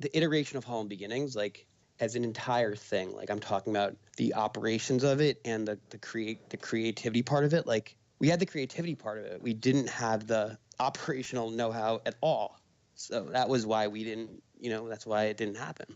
the iteration of Home Beginnings, like as an entire thing, like I'm talking about the operations of it and the creativity part of it. Like we had the creativity part of it. We didn't have the operational know-how at all. So that was why we didn't, that's why it didn't happen.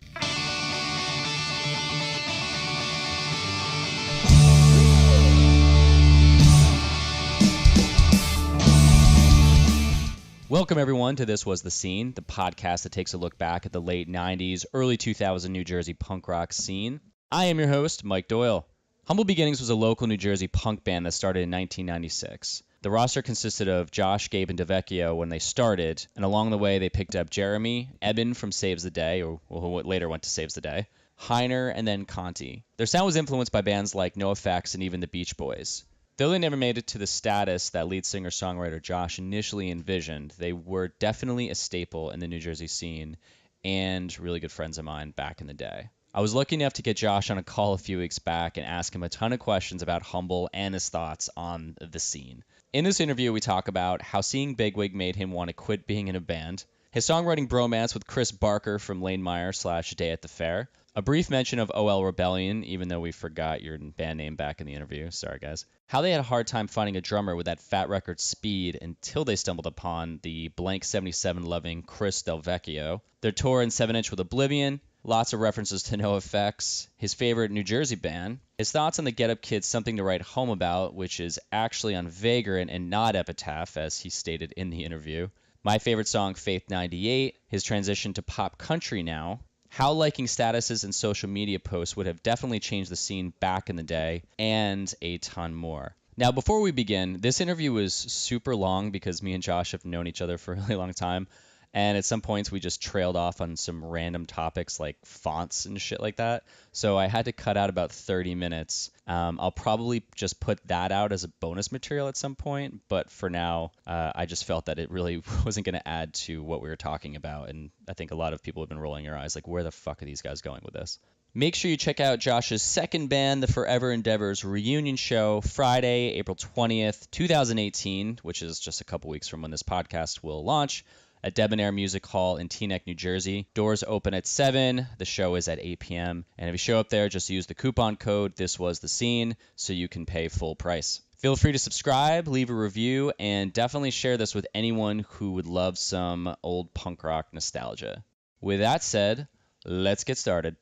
Welcome, everyone, to This Was the Scene, the podcast that takes a look back at the late 90s, early 2000s New Jersey punk rock scene. I am your host, Mike Doyle. Humble Beginnings was a local New Jersey punk band that started in 1996. The roster consisted of Josh, Gabe, and DeVecchio when they started, and along the way they picked up Jeremy, Eben from Saves the Day, or who later went to Saves the Day, Heiner, and then Conti. Their sound was influenced by bands like NoFX and even the Beach Boys. Though they never made it to the status that lead singer-songwriter Josh initially envisioned, they were definitely a staple in the New Jersey scene and really good friends of mine back in the day. I was lucky enough to get Josh on a call a few weeks back and ask him a ton of questions about Humble and his thoughts on the scene. In this interview, we talk about how seeing Bigwig made him want to quit being in a band, his songwriting bromance with Chris Barker from Lane Meyer / Day at the Fair, a brief mention of OL Rebellion, even though we forgot your band name back in the interview. Sorry, guys. How they had a hard time finding a drummer with that Fat Record speed until they stumbled upon the Blank 77 loving Chris Del Vecchio. Their tour in 7-inch with Oblivion. Lots of references to NoFX. His favorite New Jersey band. His thoughts on the Get Up Kids Something to Write Home About, which is actually on Vagrant and not Epitaph, as he stated in the interview. My favorite song, Faith 98. His transition to pop country now. How liking statuses and social media posts would have definitely changed the scene back in the day, and a ton more. Now, before we begin, this interview was super long because me and Josh have known each other for a really long time, and at some points we just trailed off on some random topics like fonts and shit like that, so I had to cut out about 30 minutes. I'll probably just put that out as a bonus material at some point, but for now, I just felt that it really wasn't going to add to what we were talking about, and I think a lot of people have been rolling their eyes like, where the fuck are these guys going with this? Make sure you check out Josh's second band, The Forever Endeavors reunion show, Friday, April 20th, 2018, which is just a couple weeks from when this podcast will launch, at Debonair Music Hall in Teaneck, New Jersey. Doors open at 7. The show is at 8 p.m. And if you show up there, just use the coupon code This Was the Scene so you can pay full price. Feel free to subscribe, leave a review, and definitely share this with anyone who would love some old punk rock nostalgia. With that said, let's get started.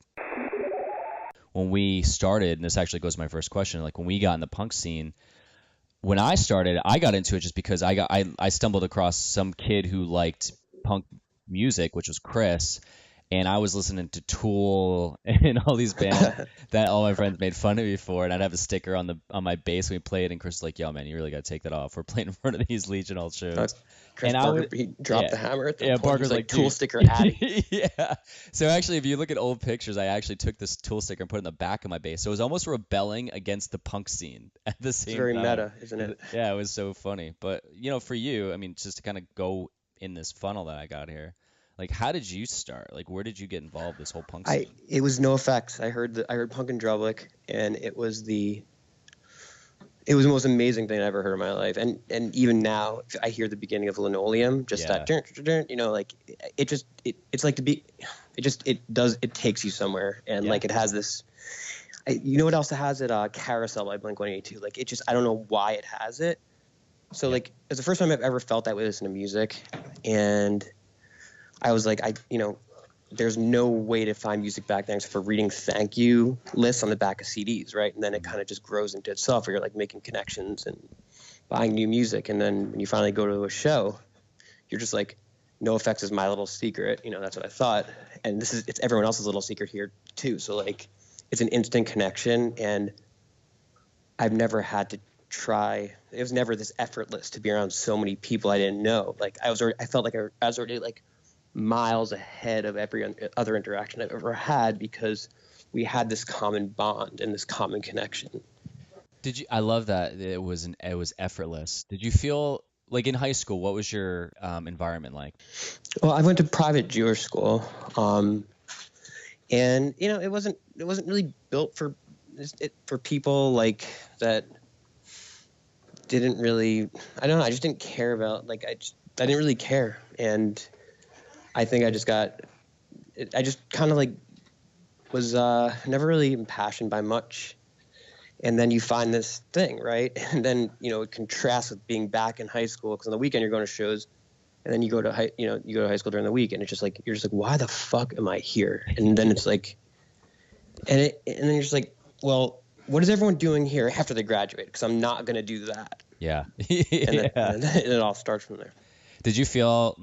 When we started, and this actually goes to my first question, like when we got in the punk scene, when I started, I got into it just because I stumbled across some kid who liked punk music, which was Chris, and I was listening to Tool and all these bands that all my friends made fun of me for, and I'd have a sticker on my bass when we played, and Chris was like, "Yo, man, you really got to take that off. We're playing in front of these Legion Hall shows." Chris and Barker, he dropped the hammer at the point. Barker's like Tool sticker added. Yeah. So actually, if you look at old pictures, I actually took this Tool sticker and put it in the back of my bass. So it was almost rebelling against the punk scene at the same time. It's very meta, isn't it? Yeah, it was so funny. But, for you, I mean, just to kind of go in this funnel that I got here, like, how did you start? Like, where did you get involved this whole punk scene? It was NoFX. I heard Punk in Drublic, and it was the most amazing thing I ever heard in my life. And even now, I hear the beginning of Linoleum, just that, like it takes you somewhere. And like, it has this, you know what else it has? Carousel by Blink-182. Like, it just, I don't know why it has it. So like, it's the first time I've ever felt that way listening to music. And I was like, there's no way to find music back then except for reading thank you lists on the back of CDs, right? And then it kind of just grows into itself where you're like making connections and buying new music. And then when you finally go to a show, you're just like, NoFX is my little secret. That's what I thought. And it's everyone else's little secret here too. So like, it's an instant connection, and I've never had to try. It was never this effortless to be around so many people I didn't know. Like I felt like I was already like miles ahead of every other interaction I've ever had because we had this common bond and this common connection. I love that it was effortless. Did you feel like in high school, what was your environment like? Well, I went to private Jewish school, and it wasn't really built for people like that. Didn't really, I don't know. I just didn't care about I didn't really care, and I think I just got I just kind of like was never really impassioned by much. And then you find this thing, right? And then, it contrasts with being back in high school, because on the weekend you're going to shows, and then you go to high school during the week, and it's just like, you're just like, why the fuck am I here? And then it's like, and then you're just like, well, what is everyone doing here after they graduate? Because I'm not going to do that. Yeah. And then it all starts from there. Did you feel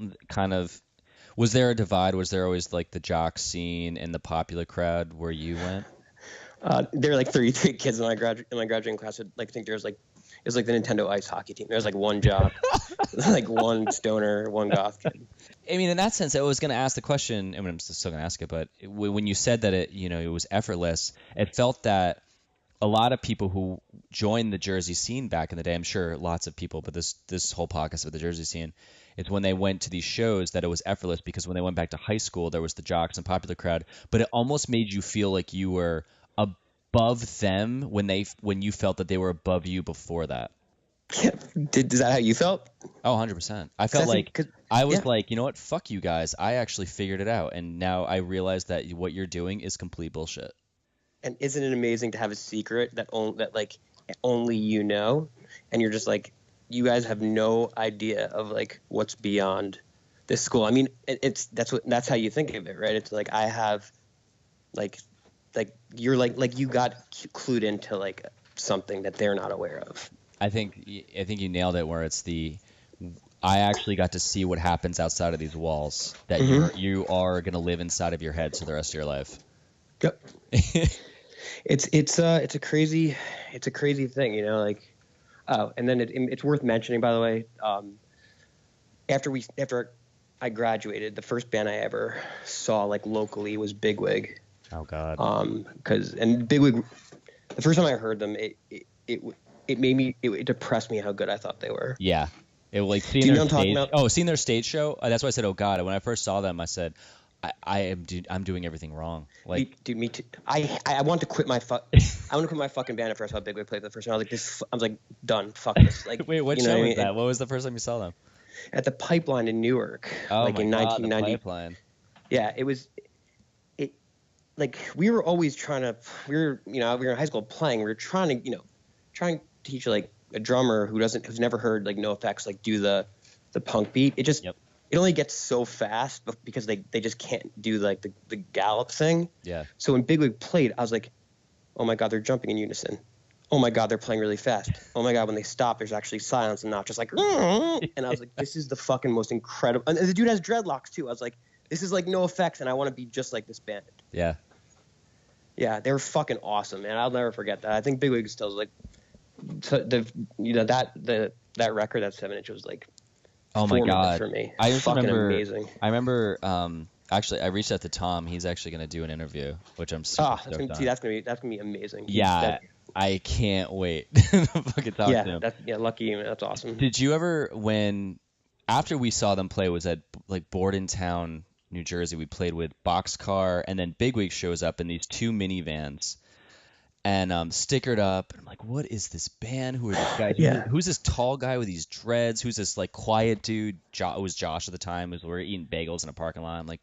was there a divide? Was there always like the jock scene and the popular crowd where you went? There were like 33 kids in my graduating class. I think it was like the Nintendo ice hockey team. There was like one jock, like one stoner, one goth kid. I mean, in that sense, I was going to ask the question. I mean, I'm still going to ask it, but when you said that it was effortless, it felt that a lot of people who joined the Jersey scene back in the day, I'm sure lots of people, but this whole podcast of the Jersey scene, it's when they went to these shows that it was effortless, because when they went back to high school, there was the jocks and popular crowd, but it almost made you feel like you were above them when you felt that they were above you before that. Yeah. Is that how you felt? Oh, 100%. I felt like I was like, you know what? Fuck you guys. I actually figured it out. And now I realize that what you're doing is complete bullshit. And isn't it amazing to have a secret that only you know? And you're just like, you guys have no idea of like what's beyond this school. I mean, that's how you think of it, right? It's like, I have like you're like you got clued into like something that they're not aware of. I think you nailed it, where it's I actually got to see what happens outside of these walls that you are going to live inside of your head for the rest of your life. Yep. It's a crazy thing, like, oh, and then it's worth mentioning, by the way, after I graduated, the first band I ever saw like locally was Bigwig. Oh God. And Bigwig, the first time I heard them, it made me, it depressed me how good I thought they were. Yeah. It like seeing their stage. Oh, seeing their stage show. That's why I said, oh God. When I first saw them, I said, I'm doing everything wrong. Like, dude, me too. I want to quit my fucking band at first. How Bigwig played the first time. I was like, I was like, done. Fuck this. Like, wait, what show was that? What was the first time you saw them? At the Pipeline in Newark. Oh like my in God, 1990. the Pipeline. Yeah, it was. Like, we were always trying to. We were in high school playing. We were trying to teach like a drummer who's never heard like NoFX like do the punk beat. It just. Yep. It only gets so fast because they just can't do like the gallop thing. Yeah. So when Bigwig played, I was like, oh my God, they're jumping in unison. Oh my God, they're playing really fast. Oh my God, when they stop, there's actually silence and not just like, and I was like, this is the fucking most incredible. And the dude has dreadlocks too. I was like, this is like NoFX, and I want to be just like this band. Yeah. Yeah, they were fucking awesome, man. I'll never forget that. I think Bigwig still is like, that record, that 7-inch was like. Oh my God! For me. I just remember. Amazing. I remember. Actually, I reached out to Tom. He's actually going to do an interview, which I'm super stoked on. That's gonna be amazing. Yeah, I can't wait to fucking talk to him. Lucky you. That's awesome. Did you ever, after we saw them play, was at like Bordentown, New Jersey? We played with Boxcar, and then Bigwig shows up in these two minivans. And stickered up, and I'm like, what is this band? Who are these guys? Yeah. Who's this tall guy with these dreads? Who's this like quiet dude? It was Josh at the time. We were eating bagels in a parking lot. I'm like,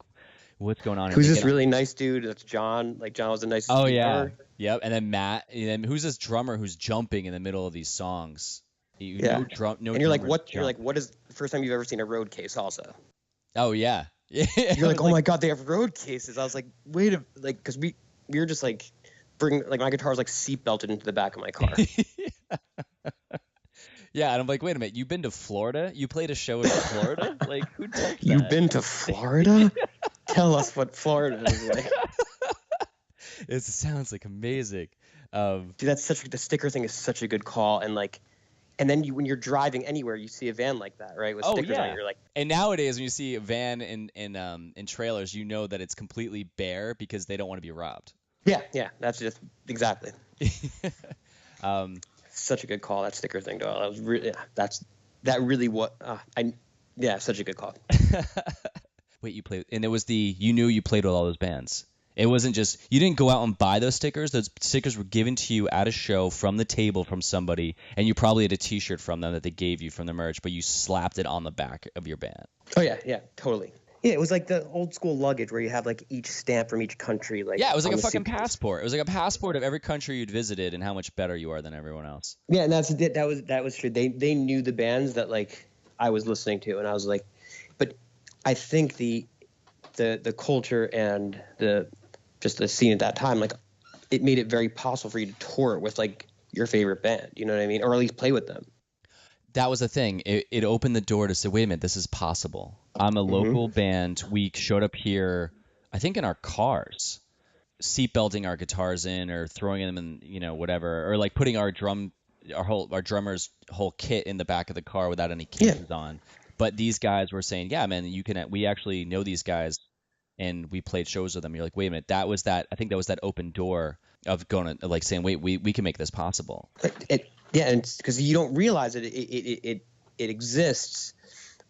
what's going on? Who's this really nice dude? That's John. Like, John was the nicest. Oh yeah, ever. Yep. And then Matt. And then who's this drummer who's jumping in the middle of these songs? And you're like, what? You're like, what is the first time you've ever seen a road case? Also. Oh yeah. Yeah. You're like, oh my God, they have road cases. I was like, because we were just like. My guitar was like seat belted into the back of my car. Yeah, and I'm like, wait a minute, you've been to Florida? You played a show in Florida? Like, who told that? You've been to Florida? Tell us what Florida is like. It sounds like amazing. Dude, the sticker thing is such a good call, and then when you're driving anywhere, you see a van like that, right? With stickers on it, you're like. And nowadays, when you see a van in trailers, you know that it's completely bare because they don't want to be robbed. Yeah, that's just exactly. Such a good call, that sticker thing, though. I was really such a good call. Wait, you played, and it was you knew you played with all those bands. It wasn't just you didn't go out and buy those stickers. Those stickers were given to you at a show from the table from somebody, and you probably had a T-shirt from them that they gave you from the merch, but you slapped it on the back of your band. Oh yeah, totally. Yeah, it was like the old school luggage where you have like each stamp from each country. Like Yeah, it was like on a the fucking suitcase. passport. It was like a passport of every country you'd visited and how much better you are than everyone else. Yeah, and that was true. They knew the bands that like I was listening to, and I was like, but I think the culture and the scene at that time, like it made it very possible for you to tour with like your favorite band. You know what I mean? Or at least play with them. That was the thing. It opened the door to say, wait a minute, this is possible. I'm a local band. We showed up here, I think in our cars, seatbelting our guitars in or throwing them in, whatever, or like putting our drummer's whole kit in the back of the car without any cases on. But these guys were saying, yeah, man, we actually know these guys and we played shows with them. You're like, wait a minute, I think that was that open door of going to like saying, wait, we can make this possible. Yeah, and because you don't realize it exists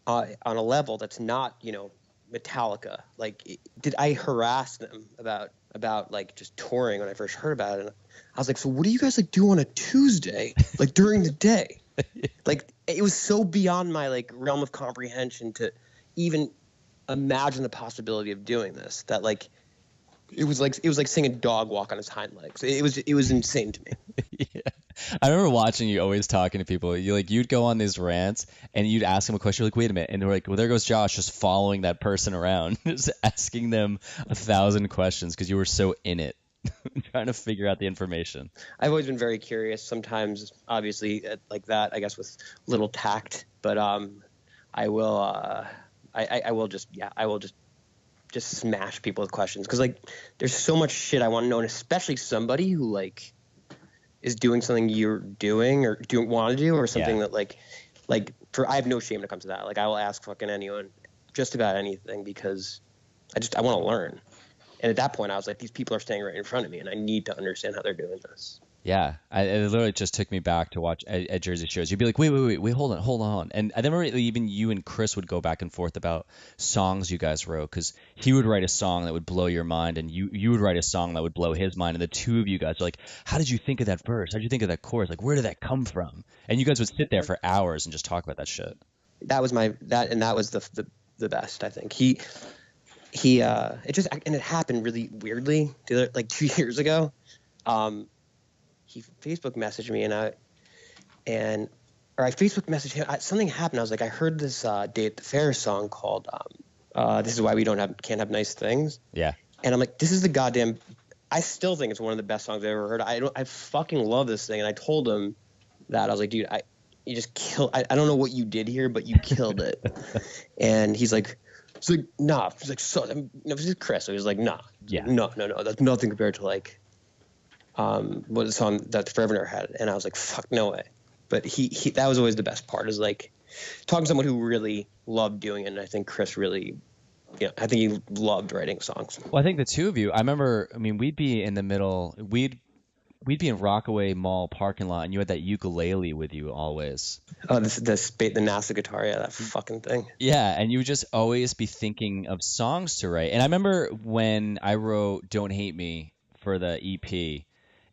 on a level that's not, Metallica. Like, did I harass them about like just touring when I first heard about it? And I was like, so what do you guys like do on a Tuesday, like during the day? Like, it was so beyond my like realm of comprehension to even imagine the possibility of doing this that like it was like seeing a dog walk on his hind legs. It was insane to me. Yeah. I remember watching you always talking to people. You'd go on these rants and you'd ask them a question. You're like, wait a minute. And they're like, well, there goes Josh just following that person around, just asking them 1,000 questions because you were so in it, trying to figure out the information. I've always been very curious. Sometimes, obviously, like that, I guess with little tact. But I will just smash people with questions because like there's so much shit I want to know, and especially somebody who like is doing something you're doing or want to do or something that like I have no shame when it comes to that. Like I will ask fucking anyone just about anything because I want to learn. And at that point I was like, these people are standing right in front of me and I need to understand how they're doing this. Yeah, it literally just took me back to watch at Jersey shows. You'd be like, wait, hold on. And I remember even you and Chris would go back and forth about songs you guys wrote because he would write a song that would blow your mind and you would write a song that would blow his mind. And the two of you guys are like, how did you think of that verse? How did you think of that chorus? Like, where did that come from? And you guys would sit there for hours and just talk about that shit. That was the best, I think. It happened really weirdly like 2 years ago. He Facebook messaged me or I Facebook messaged him. Something happened. I was like, I heard this Day at the Fair song called "This Is Why We Can't Have Nice Things." Yeah. And I'm like, this is the goddamn. I still think it's one of the best songs I've ever heard. I fucking love this thing. And I told him that I was like, dude, you just killed. I don't know what you did here, but you killed it. And he's like, nah. He's like, this is Chris. So he's like, nah. Yeah. No. That's nothing compared to like. What the song that Forever Never had, and I was like, "Fuck, no way!" But he that was always the best part is like talking to someone who really loved doing it. And I think Chris really, I think he loved writing songs. Well, I think the two of you. I remember. I mean, we'd be in the middle. We'd be in Rockaway Mall parking lot, and you had that ukulele with you always. Oh, the NASA guitar, yeah, that fucking thing. Yeah, and you would just always be thinking of songs to write. And I remember when I wrote "Don't Hate Me" for the EP.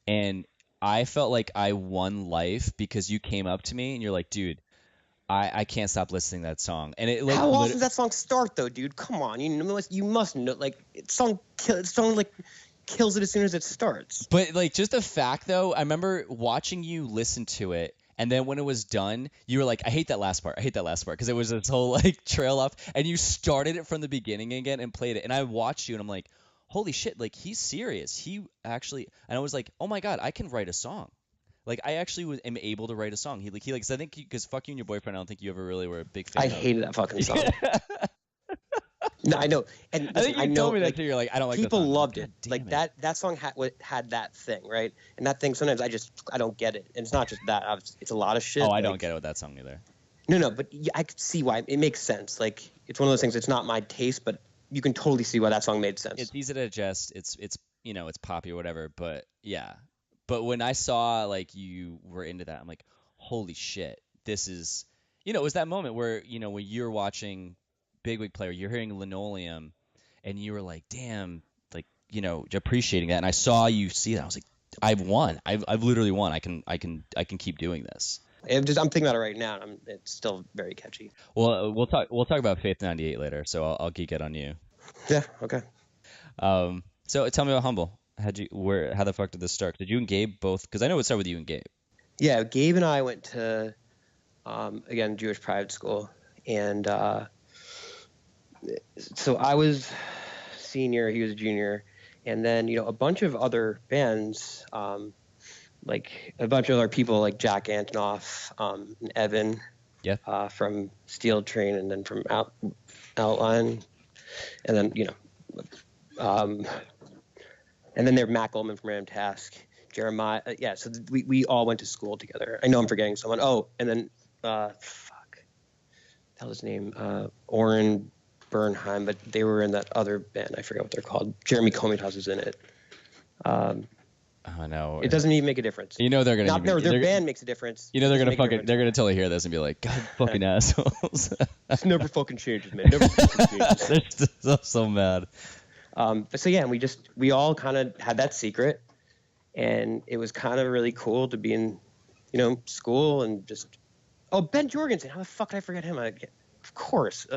And I felt like I won life because you came up to me and you're like, dude, I can't stop listening to that song. And it like how often does that song start though, dude? Come on, you must know like song like kills it as soon as it starts. But like just the fact though, I remember watching you listen to it. And then when it was done, you were like, I hate that last part because it was this whole like trail off. And you started it from the beginning again and played it. And I watched you and I'm like, holy shit, like he's serious. He actually, and I was like, oh my God, I can write a song. Like I actually am able to write a song. He likes, I think because fuck you and your boyfriend, I don't think you ever really were a big fan. I hated that fucking song. No, I know. And I think you told me that too. You're like, I don't like people that song. loved it. Like that song had that thing, right? And that thing sometimes I don't get it. And it's not just that. It's a lot of shit. Oh, I don't get it with that song either. No, but I could see why it makes sense. Like it's one of those things. It's not my taste, but you can totally see why that song made sense. It's easy to digest. It's it's poppy or whatever. But yeah. But when I saw like you were into that, I'm like, holy shit, this is, it was that moment where when you're watching Big Wig Player, you're hearing Linoleum, and you were like, damn, like appreciating that. And I saw you see that. I was like, I've won. I've literally won. I can keep doing this. I'm thinking about it right now, and it's still very catchy. Well, we'll talk about Faith 98 later, so I'll geek it on you. Yeah. Okay. So tell me about Humble. How the fuck did this start? Did you and Gabe both? Because I know it started with you and Gabe. Yeah, Gabe and I went to, again, Jewish private school, and so I was senior, he was a junior, and then a bunch of other bands, like a bunch of other people like Jack Antonoff, and Evan, from Steel Train, and then from Outline, and then and then there's Matt Goldman from Random Task, Jeremiah. So we all went to school together. I know I'm forgetting someone. Oh, and then tell his name, Oren Bernheim, but they were in that other band. I forget what they're called. Jeremy Komitas was in it. Oh no! It doesn't even make a difference. They're gonna. Their band makes a difference. They're gonna fucking. They're gonna totally hear this and be like, "God, fucking assholes." It never fucking changes, man. Never fucking changes. They're so mad. But so yeah, we all kind of had that secret, and it was kind of really cool to be in, school and just. Oh, Ben Jorgensen! How the fuck did I forget him? Of course.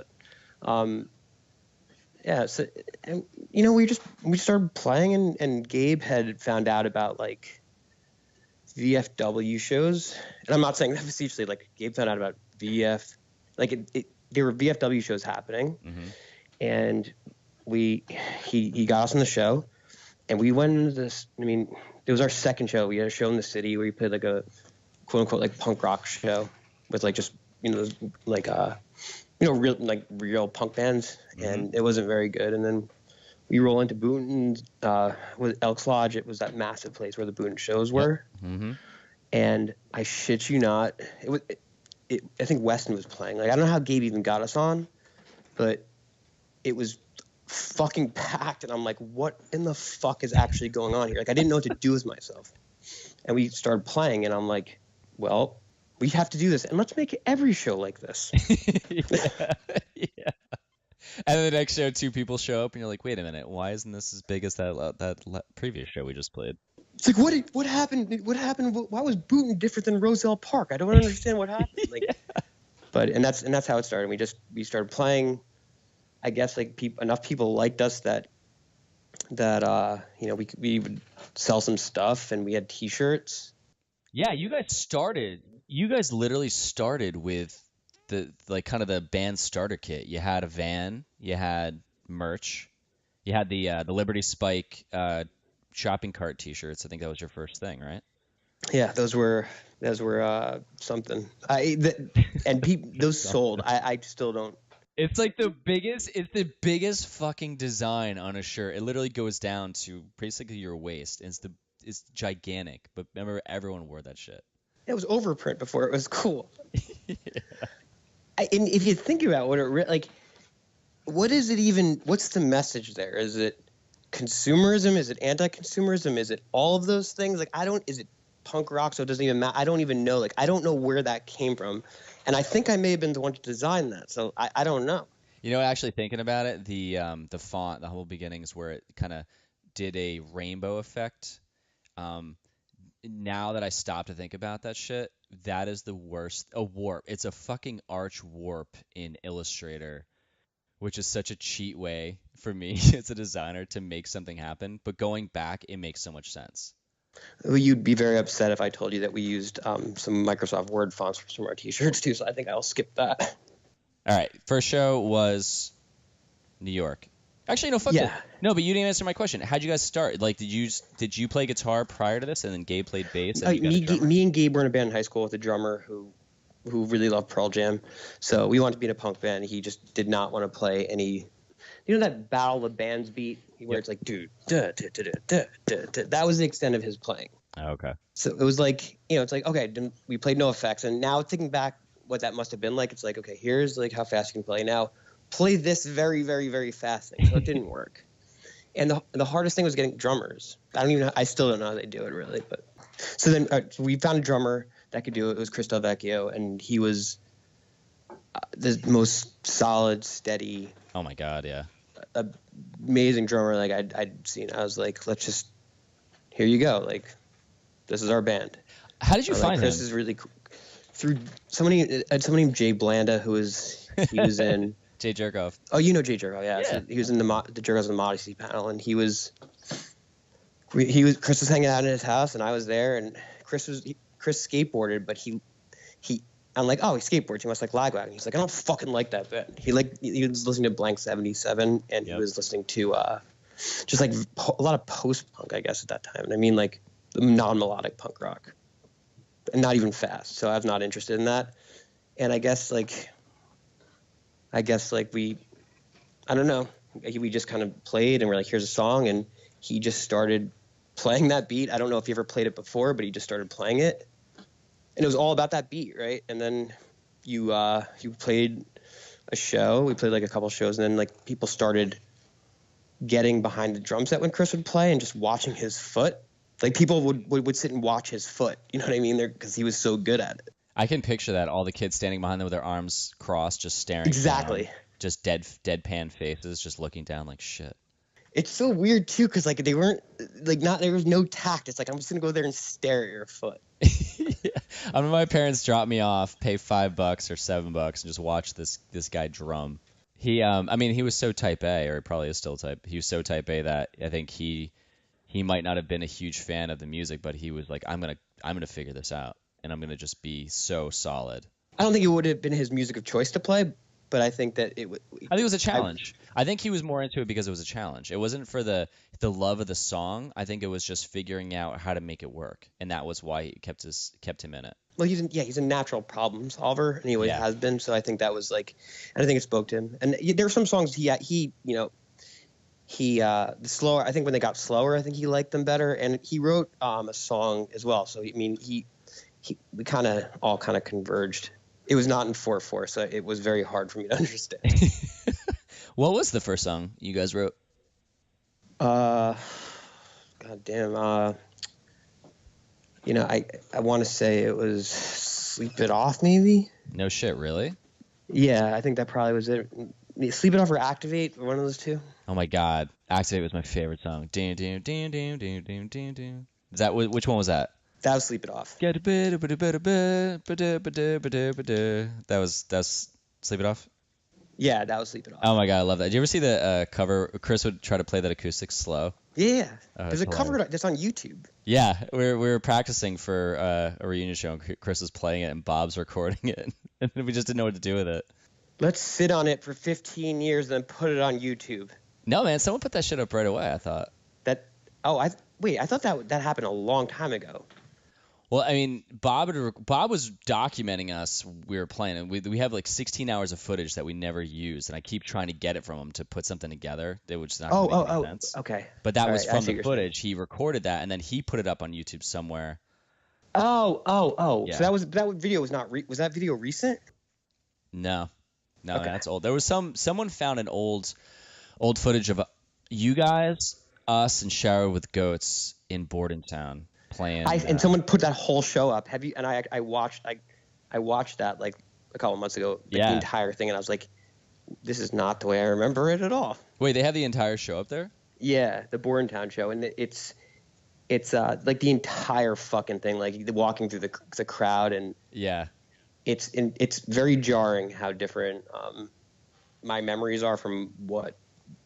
Yeah, so and, we started playing, and Gabe had found out about like VFW shows, and I'm not saying that facetiously. Like Gabe found out about there were VFW shows happening, and he got us on the show, and we went into this. I mean, it was our second show. We had a show in the city where we played like a quote unquote like punk rock show with like just like real punk bands, and it wasn't very good. And then we roll into Boonton with Elks Lodge. It was that massive place where the Boonton shows were. And I shit you not, I think Weston was playing. Like I don't know how Gabe even got us on, but it was fucking packed, and I'm like, what in the fuck is actually going on here? Like I didn't know what to do with myself. And we started playing, and I'm like, well, we have to do this, and let's make every show like this. Yeah. And then the next show, 2 people show up, and you're like, wait a minute, why isn't this as big as that previous show we just played? It's like, what happened? What happened? Why was Boonton different than Roselle Park? I don't understand what happened. Like, and that's how it started. We started playing. I guess like enough people liked us that we would sell some stuff, and we had T-shirts. Yeah, you guys literally started with the like kind of the band starter kit. You had a van, you had merch, you had the Liberty Spike shopping cart T-shirts. I think that was your first thing, right? Yeah, those were something. Those sold. I still don't. It's like the biggest fucking design on a shirt. It literally goes down to basically your waist. It's gigantic. But remember, everyone wore that shit. It was overprint before it was cool. Yeah. And if you think about what what is it even? What's the message there? Is it consumerism? Is it anti-consumerism? Is it all of those things? Like is it punk rock? So it doesn't even matter. I don't even know. Like I don't know where that came from, and I think I may have been the one to design that. So I don't know. Actually thinking about it, the font, the Humble Beginnings, where it kind of did a rainbow effect. Now that I stop to think about that shit, that is the worst. A warp. It's a fucking arch warp in Illustrator, which is such a cheat way for me as a designer to make something happen. But going back, it makes so much sense. Well, you'd be very upset if I told you that we used some Microsoft Word fonts for some of our T-shirts too, so I think I'll skip that. All right. First show was New York. Actually, no, fuck it. No, but you didn't answer my question. How'd you guys start? Like, did you play guitar prior to this, and then Gabe played bass? And me and Gabe were in a band in high school with a drummer who really loved Pearl Jam. So we wanted to be in a punk band. He just did not want to play any. You know that Battle of the Bands beat where it's like, dude, that was the extent of his playing. Oh, okay. So it was like, it's like, okay, we played No Effects, and now thinking back what that must have been like, it's like, okay, here's like how fast you can play. Now play this very, very, very fast thing. So it didn't work. And the hardest thing was getting drummers. I still don't know how they do it really, but so then so we found a drummer that could do it. It was Chris Del Vecchio, and he was the most solid, steady. Oh my God, yeah. Amazing drummer like I'd seen. I was like, let's just, here you go. Like, this is our band. How did you find Chris him? is really cool. through somebody named Jay Blanda, he was in Jay Jerkoff. Oh, you know Jay Jerkoff, yeah. Yeah. So he was in the Jerkoffs and the Modesty panel, and Chris was hanging out in his house, and I was there, and Chris skateboarded, but I'm like, oh, he skateboards, he must like Lagwagon. He's like, I don't fucking like that bit. He was listening to Blank 77, and he was listening to just like a lot of post punk, I guess, at that time. And I mean like non-melodic punk rock, and not even fast. So I was not interested in that. And I guess like we, I don't know, we just kind of played, and we're like, here's a song, and he just started playing that beat. I don't know if he ever played it before, but he just started playing it, and it was all about that beat, right? And then you played a show. We played like a couple shows, and then like people started getting behind the drum set when Chris would play and just watching his foot. Like people would sit and watch his foot. You know what I mean? Because he was so good at it. I can picture that, all the kids standing behind them with their arms crossed, just staring. Exactly. Down, just deadpan faces, just looking down like shit. It's so weird too, because like they weren't like there was no tact. It's like, I'm just gonna go there and stare at your foot. Yeah. I mean, my parents dropped me off, pay $5 or $7, and just watch this guy drum. He was so type A, or probably is still he was so type A that I think he might not have been a huge fan of the music, but he was like, I'm gonna figure this out, and I'm gonna just be so solid. I don't think it would have been his music of choice to play, but I think that it would. I think it was a challenge. I think he was more into it because it was a challenge. It wasn't for the love of the song. I think it was just figuring out how to make it work, and that was why he kept him in it. Well, he's a natural problem solver, and he always has been. So I think that was like, and I think it spoke to him. And there were some songs the slower. I think when they got slower, I think he liked them better. And he wrote a song as well. So I mean, we kind of all converged. It was not in 4/4, so it was very hard for me to understand. What was the first song you guys wrote? God damn. I want to say it was Sleep It Off, maybe. No shit, really? Yeah, I think that probably was it. Sleep It Off or Activate, one of those two. Oh my god, Activate was my favorite song. Is that which one was that? That was Sleep It Off. That was Sleep It Off? Yeah, that was Sleep It Off. Oh my god, I love that. Did you ever see the cover? Chris would try to play that acoustic slow. Yeah. There's a cover that's on YouTube. Yeah, we were practicing for a reunion show, and Chris was playing it, and Bob's recording it, and we just didn't know what to do with it. Let's sit on it for 15 years and then put it on YouTube. No, man, someone put that shit up right away, I thought. I thought that happened a long time ago. Well, I mean, Bob was documenting us. We were playing, and we have like 16 hours of footage that we never used, and I keep trying to get it from him to put something together. That would just not make any sense. Okay. But that was from the footage. He recorded that, and then he put it up on YouTube somewhere. Oh. Yeah. So that video was not was that video recent? No, okay. That's old. There was someone found an old footage of you guys, us, and Shower with Goats in Bordentown. Playing, and someone put that whole show up. Have you? And I watched that like a couple months ago, the entire thing, and I was like, this is not the way I remember it at all. Wait, they have the entire show up there? Yeah, the Bordentown show, and it's like the entire fucking thing, like walking through the crowd, and it's very jarring how different my memories are from what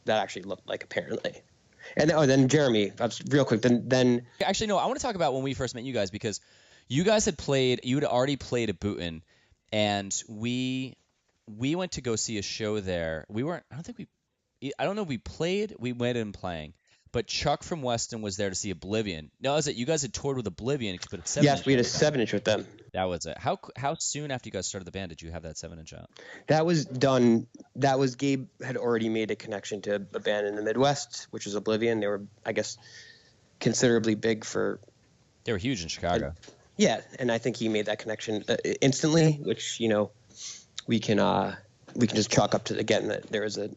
that actually looked like, apparently. And then Jeremy, real quick. Then actually, no. I want to talk about when we first met you guys, because you guys had already played at Booten, and we went to go see a show there. I don't know if we played. We went in playing, but Chuck from Weston was there to see Oblivion. No, was it you guys had toured with Oblivion? Yes, we had a 7-inch with them. That was it. How soon after you guys started the band did you have that 7-inch out? That was done. Gabe had already made a connection to a band in the Midwest, which was Oblivion. They were, I guess, considerably big for. They were huge in Chicago. Yeah, and I think he made that connection instantly, which we can just chalk up to again that there was a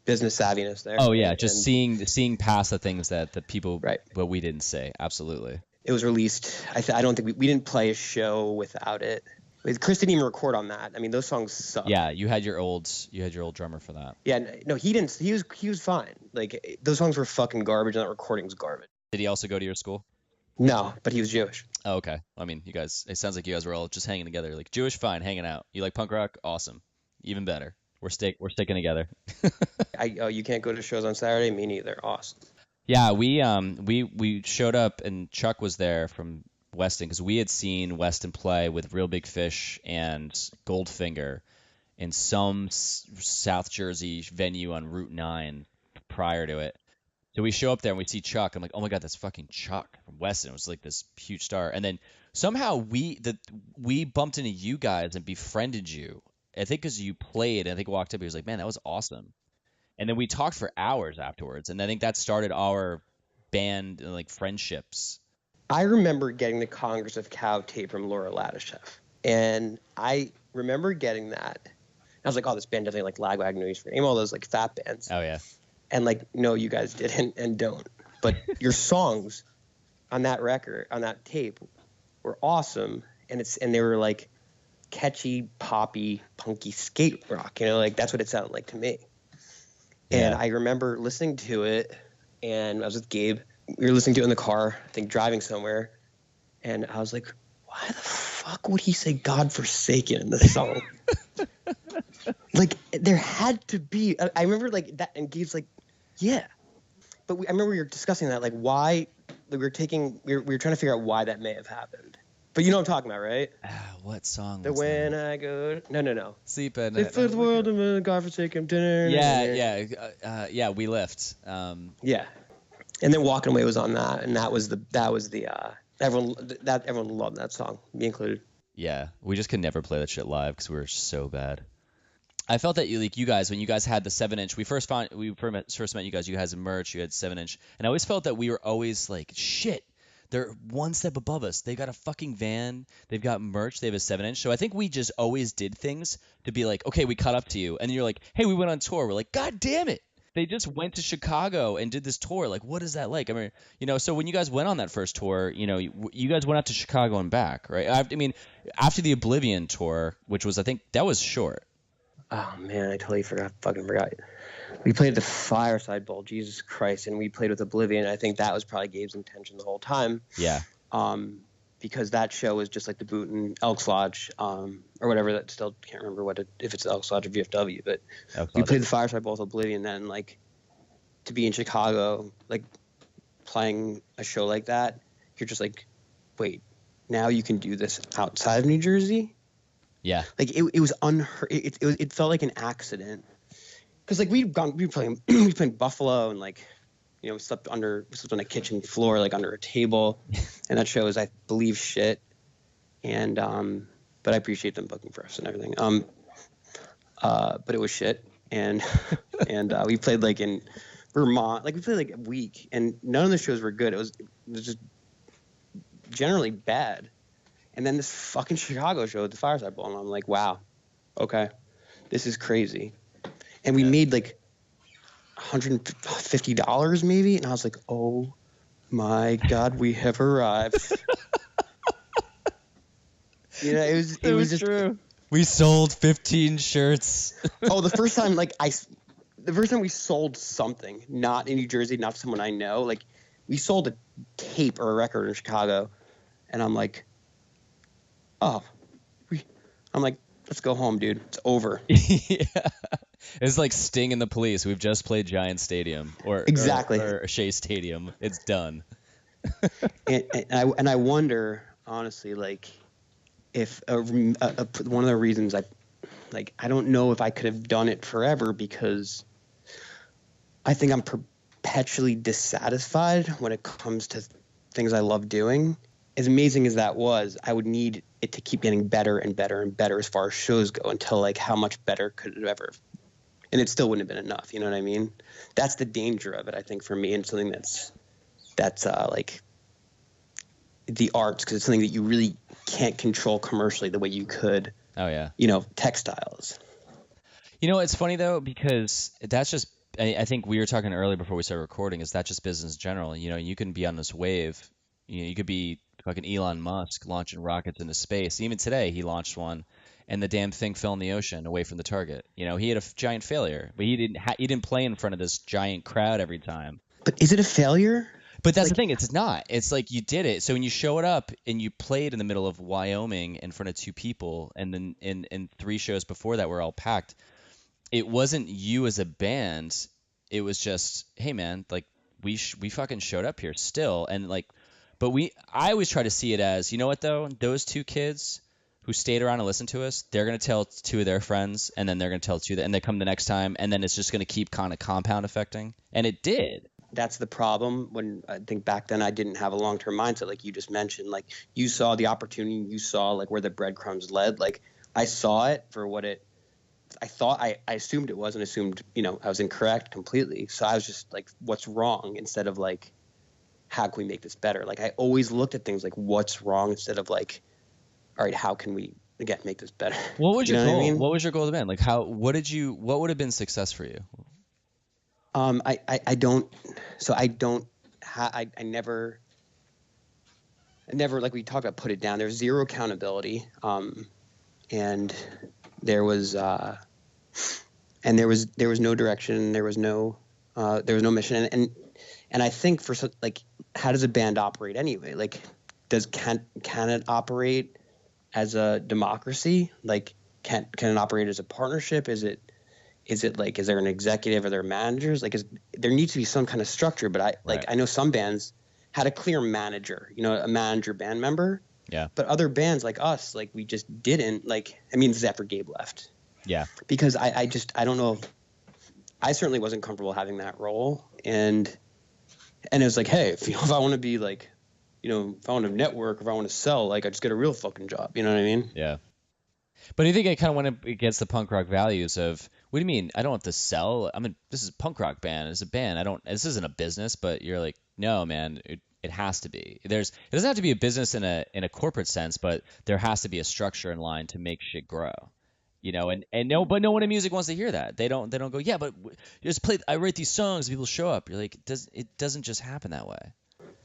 business savviness there. Oh yeah, just seeing past the things that the people but we didn't say. Absolutely. It was released. I don't think we didn't play a show without it. Chris didn't even record on that. I mean, those songs suck. Yeah, you had your old drummer for that. Yeah, no, he didn't. He was fine. Like those songs were fucking garbage, and that recording was garbage. Did he also go to your school? No, but he was Jewish. Oh, okay. I mean, you guys, it sounds like you guys were all just hanging together. Like Jewish, fine, hanging out. You like punk rock? Awesome. Even better. We're sticking together. You can't go to shows on Saturday? Me neither. Awesome. Yeah, we showed up and Chuck was there from Weston because we had seen Weston play with Real Big Fish and Goldfinger in some South Jersey venue on Route 9 prior to it. So we show up there and we see Chuck. I'm like, oh my God, that's fucking Chuck from Weston. It was like this huge star. And then somehow we bumped into you guys and befriended you. I think because you played, and I think walked up. He was like, man, that was awesome. And then we talked for hours afterwards. And I think that started our band like friendships. I remember getting the Congress of Cow tape from Laura Ladishev. And I remember getting that. I was like, oh, this band definitely like Lagwagon News for all those like fat bands. Oh, yeah. And like, no, you guys didn't and don't. But your songs on that record, on that tape, were awesome. And they were like catchy, poppy, punky skate rock. You know, like that's what it sounded like to me. And I remember listening to it, and I was with Gabe. We were listening to it in the car, I think driving somewhere. And I was like, why the fuck would he say God Forsaken in this song? Like, there had to be. I remember like that, and Gabe's like, yeah. But I remember we were discussing that, like why we were trying to figure out why that may have happened. But you know what I'm talking about, right? What song? The When I Go. No. Sleep at The night. fifth world of God Forsaken. Yeah. We lift. Yeah. And then Walking Away was on that, and that was everyone loved that song, me included. Yeah, we just could never play that shit live because we were so bad. I felt that you guys, when you guys had the 7-inch, we first met you guys. You guys had merch, you had 7-inch, and I always felt that we were always like, shit, they're one step above us. They got a fucking van, they've got merch, they have a 7-inch. So I think we just always did things to be like, okay, we caught up to you, and then you're like, hey, we went on tour. We're like, God damn it. They just went to Chicago and did this tour. Like, what is that like? I mean, so when you guys went on that first tour, you guys went out to Chicago and back, right? I mean, after the Oblivion tour, which was, I think, that was short. Oh, man, I totally fucking forgot. We played at the Fireside Bowl, Jesus Christ, and we played with Oblivion. I think that was probably Gabe's intention the whole time. Yeah. Because that show was just like the Boot and Elks Lodge, or whatever. That still can't remember if it's Elks Lodge or VFW, but we played the Fireside Bowl with Oblivion then, like, to be in Chicago, like, playing a show like that, you're just like, wait, now you can do this outside of New Jersey? Yeah. Like, it was unheard. It felt like an accident. Because, like, we were playing Buffalo, and, like, we slept on a kitchen floor, like under a table, and that show was, I believe, shit. And but I appreciate them booking for us and everything. But it was shit, and we played like in Vermont, like we played like a week, and none of the shows were good. It was just generally bad. And then this fucking Chicago show at the Fireside Bowl, and I'm like, wow, okay, this is crazy. And we made like $150 maybe, and I was like, oh my God, we have arrived. It was just true. We sold 15 shirts. Oh, the first time we sold something, not in New Jersey, not to someone I know, like we sold a tape or a record in Chicago, and I'm like, let's go home, dude. It's over. Yeah. It's like Sting and the Police. We've just played Giant Stadium or Shea Stadium. It's done. and I wonder, honestly, like if one of the reasons I don't know if I could have done it forever, because I think I'm perpetually dissatisfied when it comes to things I love doing. As amazing as that was, I would need it to keep getting better and better and better as far as shows go, until like how much better could it ever have? And it still wouldn't have been enough. You know what I mean? That's the danger of it, I think, for me, and something that's like the arts, because it's something that you really can't control commercially the way you could. Oh yeah. Textiles. It's funny though, because that's just. I think we were talking earlier before we started recording. Is that just business in general? You can be on this wave. You could be fucking Elon Musk launching rockets into space. Even today, he launched one, and the damn thing fell in the ocean away from the target. He had a giant failure, but he didn't play in front of this giant crowd every time. But is it a failure? But that's the Like, thing. It's not. It's like you did it. So when you showed up and you played in the middle of Wyoming in front of 2 people, and then in 3 shows before that were all packed, it wasn't you as a band. It was just, hey man, like we fucking showed up here still, and like, but I always try to see it as, you know what though, those 2 kids who stayed around and listened to us, they're gonna tell 2 of their friends, and then they're gonna tell 2 and they come the next time, and then it's just gonna keep kind of compound affecting, and it did. that's the problem. When I think back then I didn't have a long-term mindset, like you just mentioned. Like, you saw the opportunity, you saw like where the breadcrumbs led. Like, I saw it for what it. I thought I assumed it was, and assumed, I was incorrect completely. So I was just like, what's wrong, instead of like, how can we make this better? Like, I always looked at things like, what's wrong, instead of like, all right, how can we again make this better? What was your What goal? I mean? What was your goal of the band? Like what would have been success for you? I don't. So I don't. I never, like we talked about, put it down. There's zero accountability. And there was there was no direction. There was no mission. And I think like, how does a band operate anyway? Like, can it operate as a democracy? Like, can it operate as a partnership? Is there an executive? Are there managers? Like, there needs to be some kind of structure. But Right. I know some bands had a clear manager, a manager band member. Yeah. But other bands like us, like, we just didn't. Like, I mean, this is after Gabe left. Yeah. Because I don't know. I certainly wasn't comfortable having that role. And it was like, hey, if I want to be like, if I want to network, if I want to sell, like, I just get a real fucking job. You know what I mean? Yeah. But I think it kind of went against the punk rock values of, what do you mean? I don't have to sell. I mean, this is a punk rock band. It's a band. This isn't a business. But you're like, no, man, it has to be. It doesn't have to be a business in a corporate sense, but there has to be a structure in line to make shit grow. But no one in music wants to hear that. They don't go, yeah, but just play. I write these songs, people show up. You're like, it doesn't just happen that way.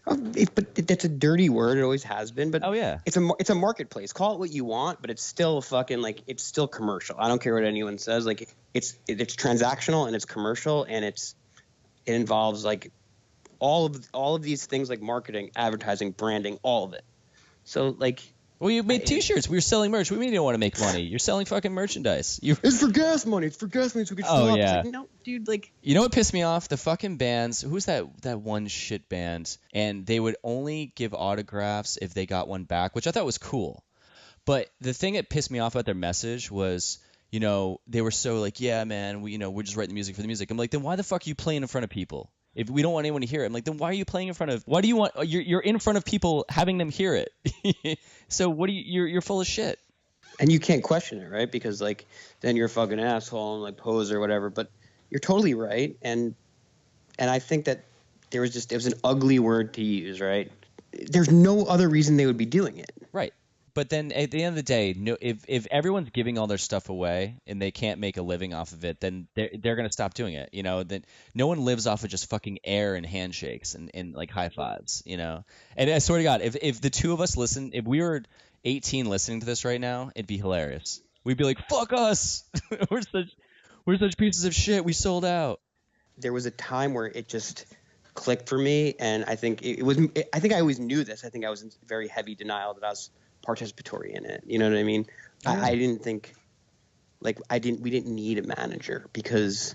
But that's a dirty word. It always has been. But Oh yeah, it's a marketplace. Call it what you want, but it's still fucking, like, it's still commercial. I don't care what anyone says. Like, it's transactional, and it's commercial, and it involves like all of these things, like marketing, advertising, branding, all of it. So like, well, you made T-shirts. We were selling merch. We mean you don't want to make money. You're selling fucking merchandise. it's for gas money. It's for gas money, so we can Oh, show up. yeah. It's like, no, dude. Like, You know what pissed me off? The fucking bands. Who's that one shit band? And they would only give autographs if they got one back, which I thought was cool. But the thing that pissed me off about their message was, they were so like, yeah, man, we're just writing the music for the music. I'm like, then why the fuck are you playing in front of people? If we don't want anyone to hear it, I'm like, then why are you playing in front of? Why do you want? You're in front of people, having them hear it. So what do you're full of shit. and you can't question it, right? Because like, then you're a fucking asshole and like poser or whatever. But you're totally right. And I think that it was an ugly word to use, right? There's no other reason they would be doing it. Right. But then at the end of the day, no, if everyone's giving all their stuff away and they can't make a living off of it, then they're gonna stop doing it. Then no one lives off of just fucking air and handshakes and like high fives. And I swear to God, if the 2 of us if we were 18 listening to this right now, it'd be hilarious. We'd be like, fuck us. we're such pieces of shit. We sold out. There was a time where it just clicked for me, and I think I think I always knew this. I think I was in very heavy denial that I was participatory in it. You know what I mean? Yeah. I didn't think, like, we didn't need a manager, because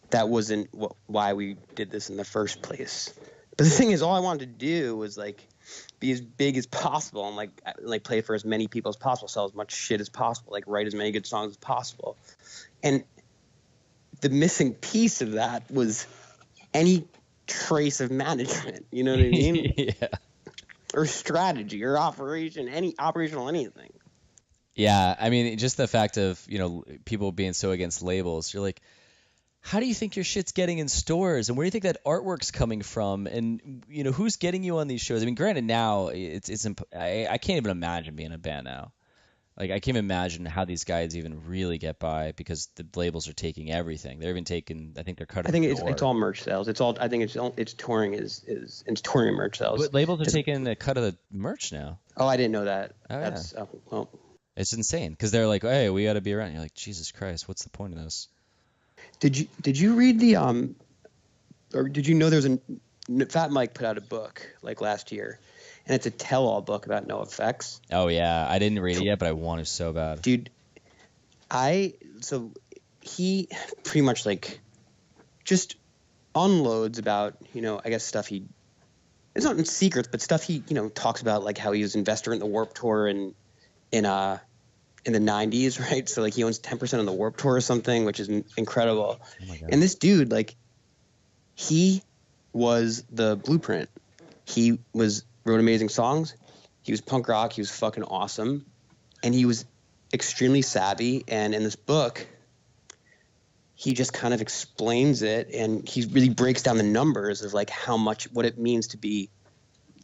that wasn't why we did this in the first place. But the thing is, all I wanted to do was like be as big as possible, and like play for as many people as possible, sell as much shit as possible, like write as many good songs as possible. And the missing piece of that was any trace of management. You know what I mean? Yeah. Or strategy, or operational anything. Yeah, I mean, just the fact of, people being so against labels, you're like, how do you think your shit's getting in stores? And where do you think that artwork's coming from? And, who's getting you on these shows? I mean, granted, now, I can't even imagine being a band now. Like, I can't imagine how these guys even really get by, because the labels are taking everything. They're even taking, I think they're cutting. I think it's all merch sales. I think it's touring it's touring and merch sales. But labels are taking a cut of the merch now. Oh, I didn't know that. Oh, That's yeah. Well. It's insane, because they're like, hey, we got to be around. You're like, Jesus Christ, what's the point of this? Did you read the or did you know there's Fat Mike put out a book like last year, and it's a tell-all book about NoFX. Oh yeah, I didn't read it yet, but I want to so bad. Dude, so he pretty much like just unloads about, I guess stuff it's not in secrets, but stuff he, talks about, like how he was an investor in the Warped Tour in the 90s, right? So like he owns 10% of the Warped Tour or something, which is incredible. Oh my God. And this dude, like, he was the blueprint. He wrote amazing songs. He was punk rock. He was fucking awesome. And he was extremely savvy. And in this book, he just kind of explains it, and he really breaks down the numbers of like what it means to be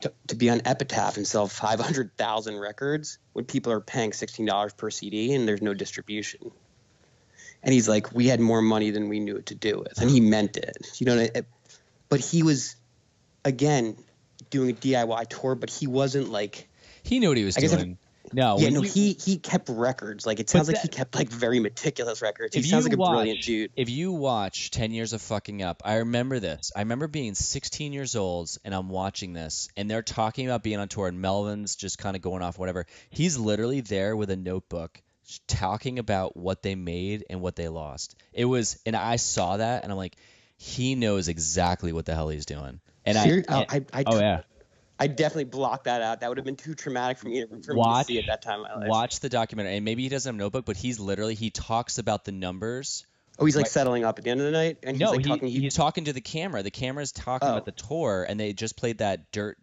on Epitaph and sell 500,000 records when people are paying $16 per CD and there's no distribution. And he's like, we had more money than we knew what to do with, and he meant it. But he was, again, doing a DIY tour, but he wasn't like. He knew what he was doing. He kept records. Like, it sounds like he kept like very meticulous records. He sounds like a brilliant dude. If you watch 10 Years of Fucking Up, I remember this. I remember being 16 years old and I'm watching this and they're talking about being on tour and Melvin's just kind of going off whatever. He's literally there with a notebook talking about what they made and what they lost. And I saw that and I'm like, he knows exactly what the hell he's doing. And I definitely blocked that out. That would have been too traumatic for me to see at that time in my life. Watch the documentary, and maybe he doesn't have a notebook, but he talks about the numbers. Oh, he's like settling up at the end of the night? And he's talking to the camera. The camera's talking about the tour, and they just played that dirt,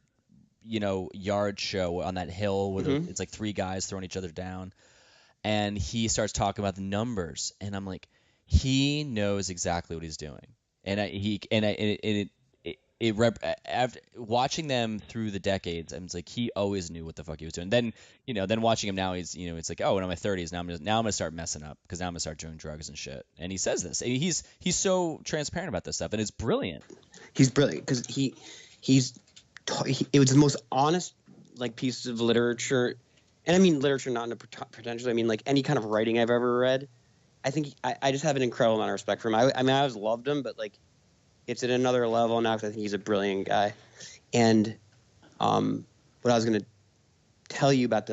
yard show on that hill where it's like three guys throwing each other down. And he starts talking about the numbers, and I'm like, he knows exactly what he's doing. Watching them through the decades, I'm like, he always knew what the fuck he was doing. Then watching him now, he's, it's like, oh, in my 30s, now I'm gonna start messing up because now I'm gonna start doing drugs and shit. And he says this. He's so transparent about this stuff, and it's brilliant. He's brilliant because it was the most honest like piece of literature, and I mean literature not in a pretentious. I mean like any kind of writing I've ever read. I think I just have an incredible amount of respect for him. I mean I always loved him, but like. It's at another level now because I think he's a brilliant guy. And what I was going to tell you about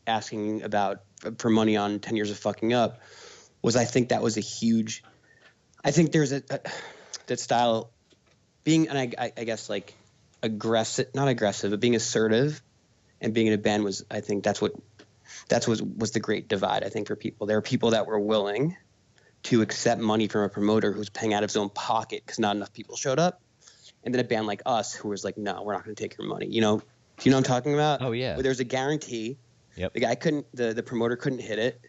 asking about for money on 10 Years of Fucking Up was I think that was a huge – I think there's that style being – and I guess like aggressive – not aggressive, but being assertive and being in a band was – I think that's what was the great divide I think for people. There are people that were willing – to accept money from a promoter who's paying out of his own pocket because not enough people showed up. And then a band like us who was like, no, we're not going to take your money. Do you know what I'm talking about? Oh, yeah. Where there's a guarantee. Yep. The guy the promoter couldn't hit it.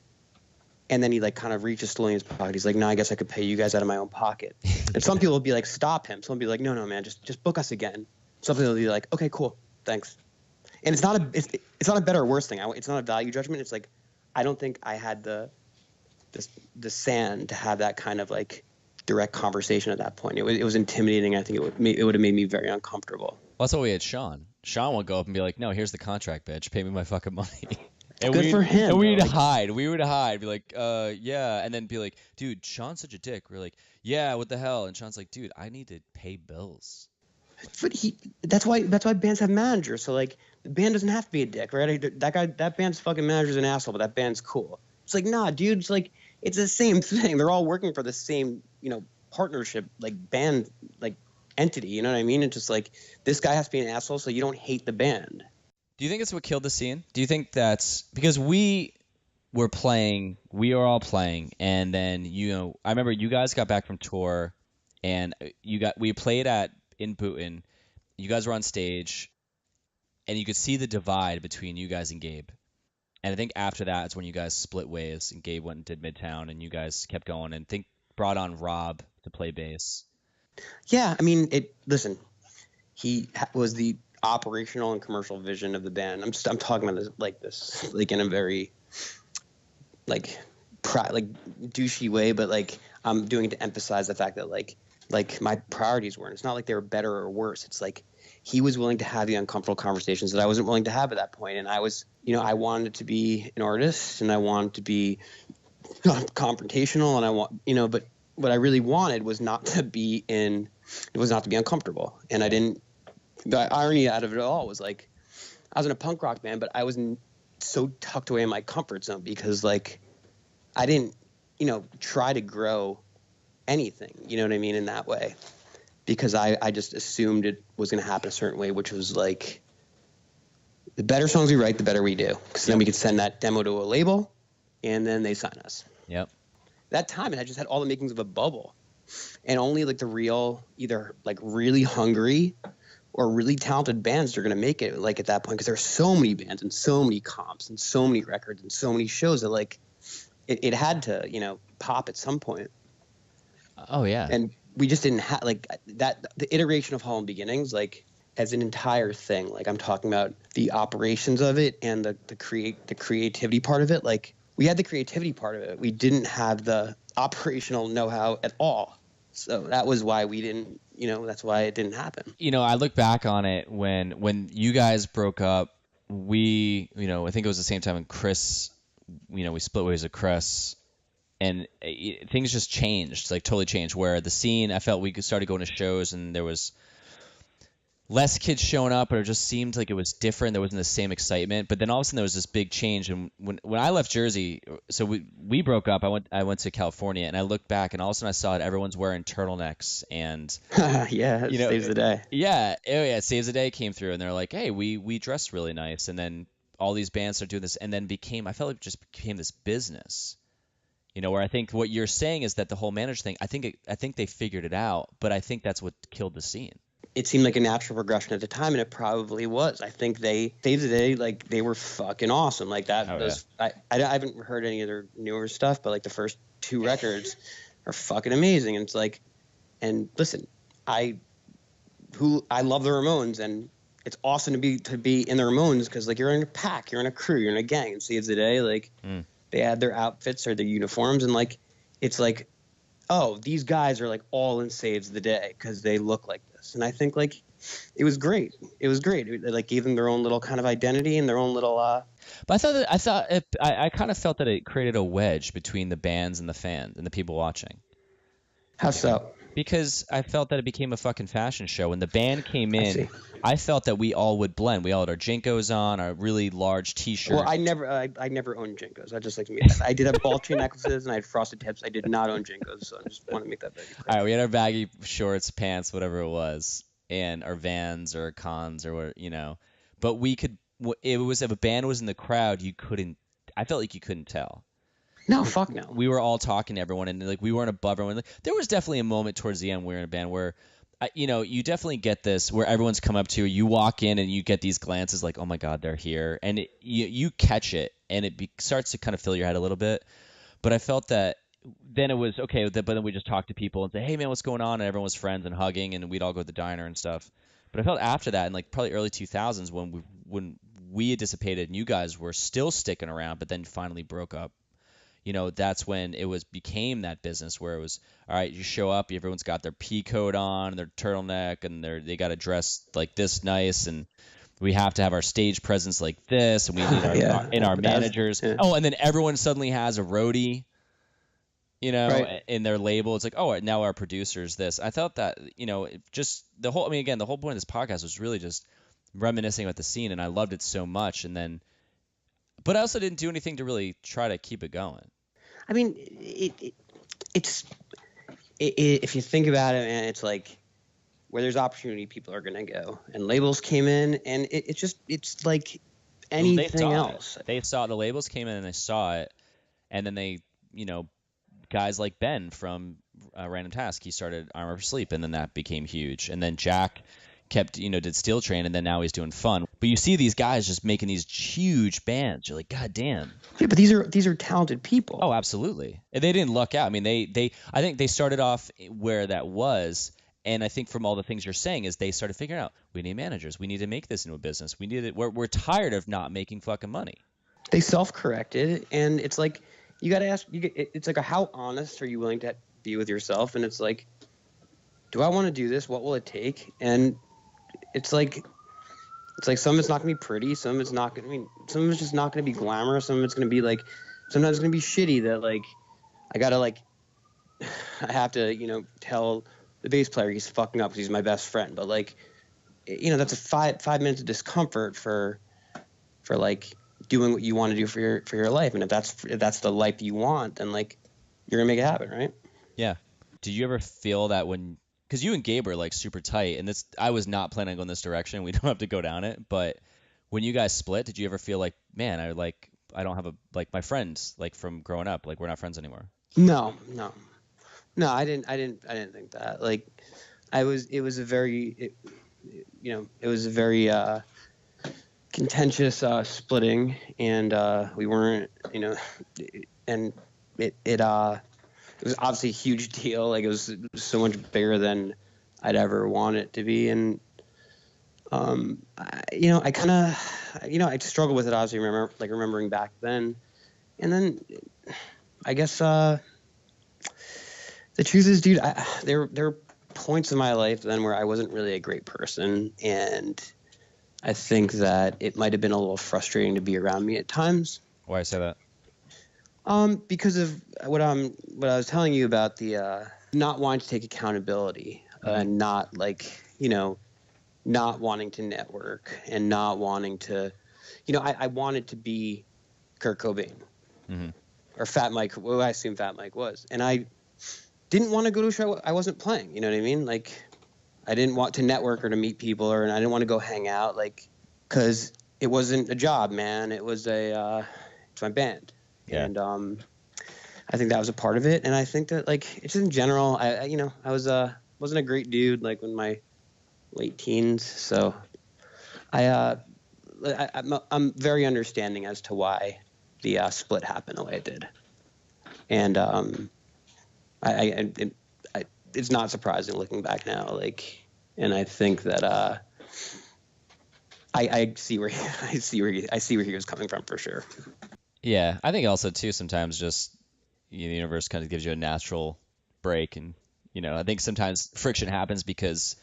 And then he like kind of reaches slowly in his pocket. He's like, no, I guess I could pay you guys out of my own pocket. And some people will be like, stop him. Some will be like, no, man, just book us again. Some people will be like, okay, cool. Thanks. And it's not a better or worse thing. It's not a value judgment. It's like, I don't think I had the sand to have that kind of like direct conversation at that point. It was intimidating. I think it would have made me very uncomfortable. Well, that's what we had Sean. Sean would go up and be like, no, here's the contract, bitch. Pay me my fucking money. And good for him. And we'd hide. We would hide. Be like, yeah. And then be like, dude, Sean's such a dick. We're like, yeah, what the hell? And Sean's like, dude, I need to pay bills. But that's why bands have managers. So like the band doesn't have to be a dick, right? That band's fucking manager's an asshole, but that band's cool. It's like, nah, dude, it's like it's the same thing. They're all working for the same, partnership, like band, like entity. You know what I mean? It's just like this guy has to be an asshole, so you don't hate the band. Do you think it's what killed the scene? Do you think that's because we were all playing, and then I remember you guys got back from tour, and we played in Putin. You guys were on stage, and you could see the divide between you guys and Gabe. And I think after that is when you guys split ways, and Gabe went and did Midtown, and you guys kept going, and brought on Rob to play bass. Yeah, I mean, listen, he was the operational and commercial vision of the band. I'm talking about this in a very douchey way, but like I'm doing it to emphasize the fact that like my priorities weren't. It's not like they were better or worse. It's like he was willing to have the uncomfortable conversations that I wasn't willing to have at that point. And I was, I wanted to be an artist and I wanted to be confrontational and but what I really wanted was not to be in it was not to be uncomfortable. And the irony out of it all was like, I was in a punk rock band, but I was so tucked away in my comfort zone because like, I didn't, try to grow anything, you know what I mean, in that way, because I just assumed it was going to happen a certain way, which was like, the better songs we write, the better we do, because then we could send that demo to a label, and then they sign us. Yep. That time, and I just had all the makings of a bubble, and only like the real, either like really hungry or really talented bands are going to make it like at that point, because there's so many bands and so many comps and so many records and so many shows that like it had to, pop at some point. Oh yeah. And we just didn't have like that. The iteration of Holland Beginnings, like as an entire thing, like I'm talking about the operations of it and the creativity part of it. Like we had the creativity part of it. We didn't have the operational know-how at all. So that was why we didn't, that's why it didn't happen. I look back on it when you guys broke up, I think it was the same time when Chris, we split ways with Chris, and things just changed, like totally changed, where the scene, I felt we started going to shows and there was less kids showing up, but it just seemed like it was different. There wasn't the same excitement. But then all of a sudden there was this big change. And when I left Jersey, so we broke up. I went to California, and I looked back, and all of a sudden I saw it. Everyone's wearing turtlenecks, and yeah, it saves the day. Yeah, it saves the day came through, and they're like, hey, we dress really nice, and then all these bands started doing this, and then I felt like it just became this business. Where I think what you're saying is that the whole manager thing, I think they figured it out, but I think that's what killed the scene. It seemed like a natural progression at the time, and it probably was. I think they saved the day. Like they were fucking awesome. Like that was. Yeah. I haven't heard any of their newer stuff, but like the first 2 records are fucking amazing. And it's like, and listen, I love the Ramones, and it's awesome to be in the Ramones because like you're in a pack, you're in a crew, you're in a gang. And saves the day. Like they had their outfits or their uniforms, and like it's like, oh, these guys are like all in saves the day because they look like this. And I think like it was great. It like gave them their own little kind of identity and their own little. But I kind of felt that it created a wedge between the bands and the fans and the people watching. How so? Because I felt that it became a fucking fashion show. When the band came in, I felt that we all would blend. We all had our JNCOs on, our really large T-shirts. Well, I never owned JNCOs. I just like to make that. I did have ball chain necklaces and I had frosted tips. I did not own JNCOs, so I just want to make that very clear. All right, we had our baggy shorts, pants, whatever it was, and our Vans or Cons or what, But we could. It was if a band was in the crowd, you couldn't. I felt like you couldn't tell. No, fuck no. We were all talking to everyone, and like we weren't above everyone. There was definitely a moment towards the end where we were in a band where, you definitely get this where everyone's come up to you. You walk in and you get these glances like, oh my god, they're here, and you catch it, and it starts to kind of fill your head a little bit. But I felt that then it was okay, but then we just talked to people and say, hey man, what's going on? And everyone was friends and hugging, and we'd all go to the diner and stuff. But I felt after that, in like probably early 2000s, when we had dissipated and you guys were still sticking around, but then finally broke up. That's when it became that business where it was, all right, you show up, everyone's got their pea coat on, their turtleneck, and they got to dress like this nice, and we have to have our stage presence like this, and we need our managers. Yeah. Oh, and then everyone suddenly has a roadie, right. In their label. It's like, oh, now our producer's this. I thought that, just the whole, again, the whole point of this podcast was really just reminiscing about the scene, and I loved it so much, but I also didn't do anything to really try to keep it going. I mean, it's if you think about it, man, it's like where there's opportunity, people are gonna go. And labels came in, and it's like anything else. They saw the labels came in and they saw it, and then they, guys like Ben from Random Task, he started Armor for Sleep, and then that became huge. And then Jack kept, did Steel Train, and then now he's doing Fun. But you see these guys just making these huge bands. You're like, God damn. Yeah, but these are talented people. Oh, absolutely. And they didn't luck out. I mean, I think they started off where that was, and I think from all the things you're saying is they started figuring out, we need managers. We need to make this into a business. We're tired of not making fucking money. They self-corrected, and it's like you got to ask. It's like how honest are you willing to be with yourself? And it's like, do I want to do this? What will it take? And it's like some of it's not gonna be pretty, some of it's not gonna. I mean, some of it's just not gonna be glamorous. Some of it's gonna be like, sometimes it's gonna be shitty that like, I gotta like, I have to tell the bass player, he's fucking up because he's my best friend. But like, you know, that's a 5 minutes of discomfort for like doing what you want to do for your life. And if that's the life you want, then like you're gonna make it happen, right? Yeah. Did you ever feel that because you and Gabe are like super tight, and this, I was not planning on going this direction. We don't have to go down it, but when you guys split, did you ever feel like, man, I don't have my friends like from growing up, like we're not friends anymore? No, I didn't think that. Like, it was a very contentious splitting, and we weren't, and it was obviously a huge deal. Like, it was so much bigger than I'd ever want it to be, and I kind of, I struggled with it, obviously, remembering back then, and then I guess the truth is, dude, there were points in my life then where I wasn't really a great person, and I think that it might have been a little frustrating to be around me at times. Why I say that? Because of what I was telling you about the not wanting to take accountability, and not not wanting to network, and not wanting to, I wanted to be Kurt Cobain, or Fat Mike, what I assume Fat Mike was, and I didn't want to go to a show I wasn't playing. You know what I mean? Like, I didn't want to network or to meet people, and I didn't want to go hang out, like, because it wasn't a job, man. It was it's my band. Yeah. And I think that was a part of it. And I think that, like, it's in general, I wasn't a great dude, like, in my late teens. So I'm very understanding as to why the split happened the way it did. And it's not surprising looking back now, like, and I think that I see where he was coming from, for sure. Yeah, I think also too sometimes just the universe kind of gives you a natural break, and I think sometimes friction happens because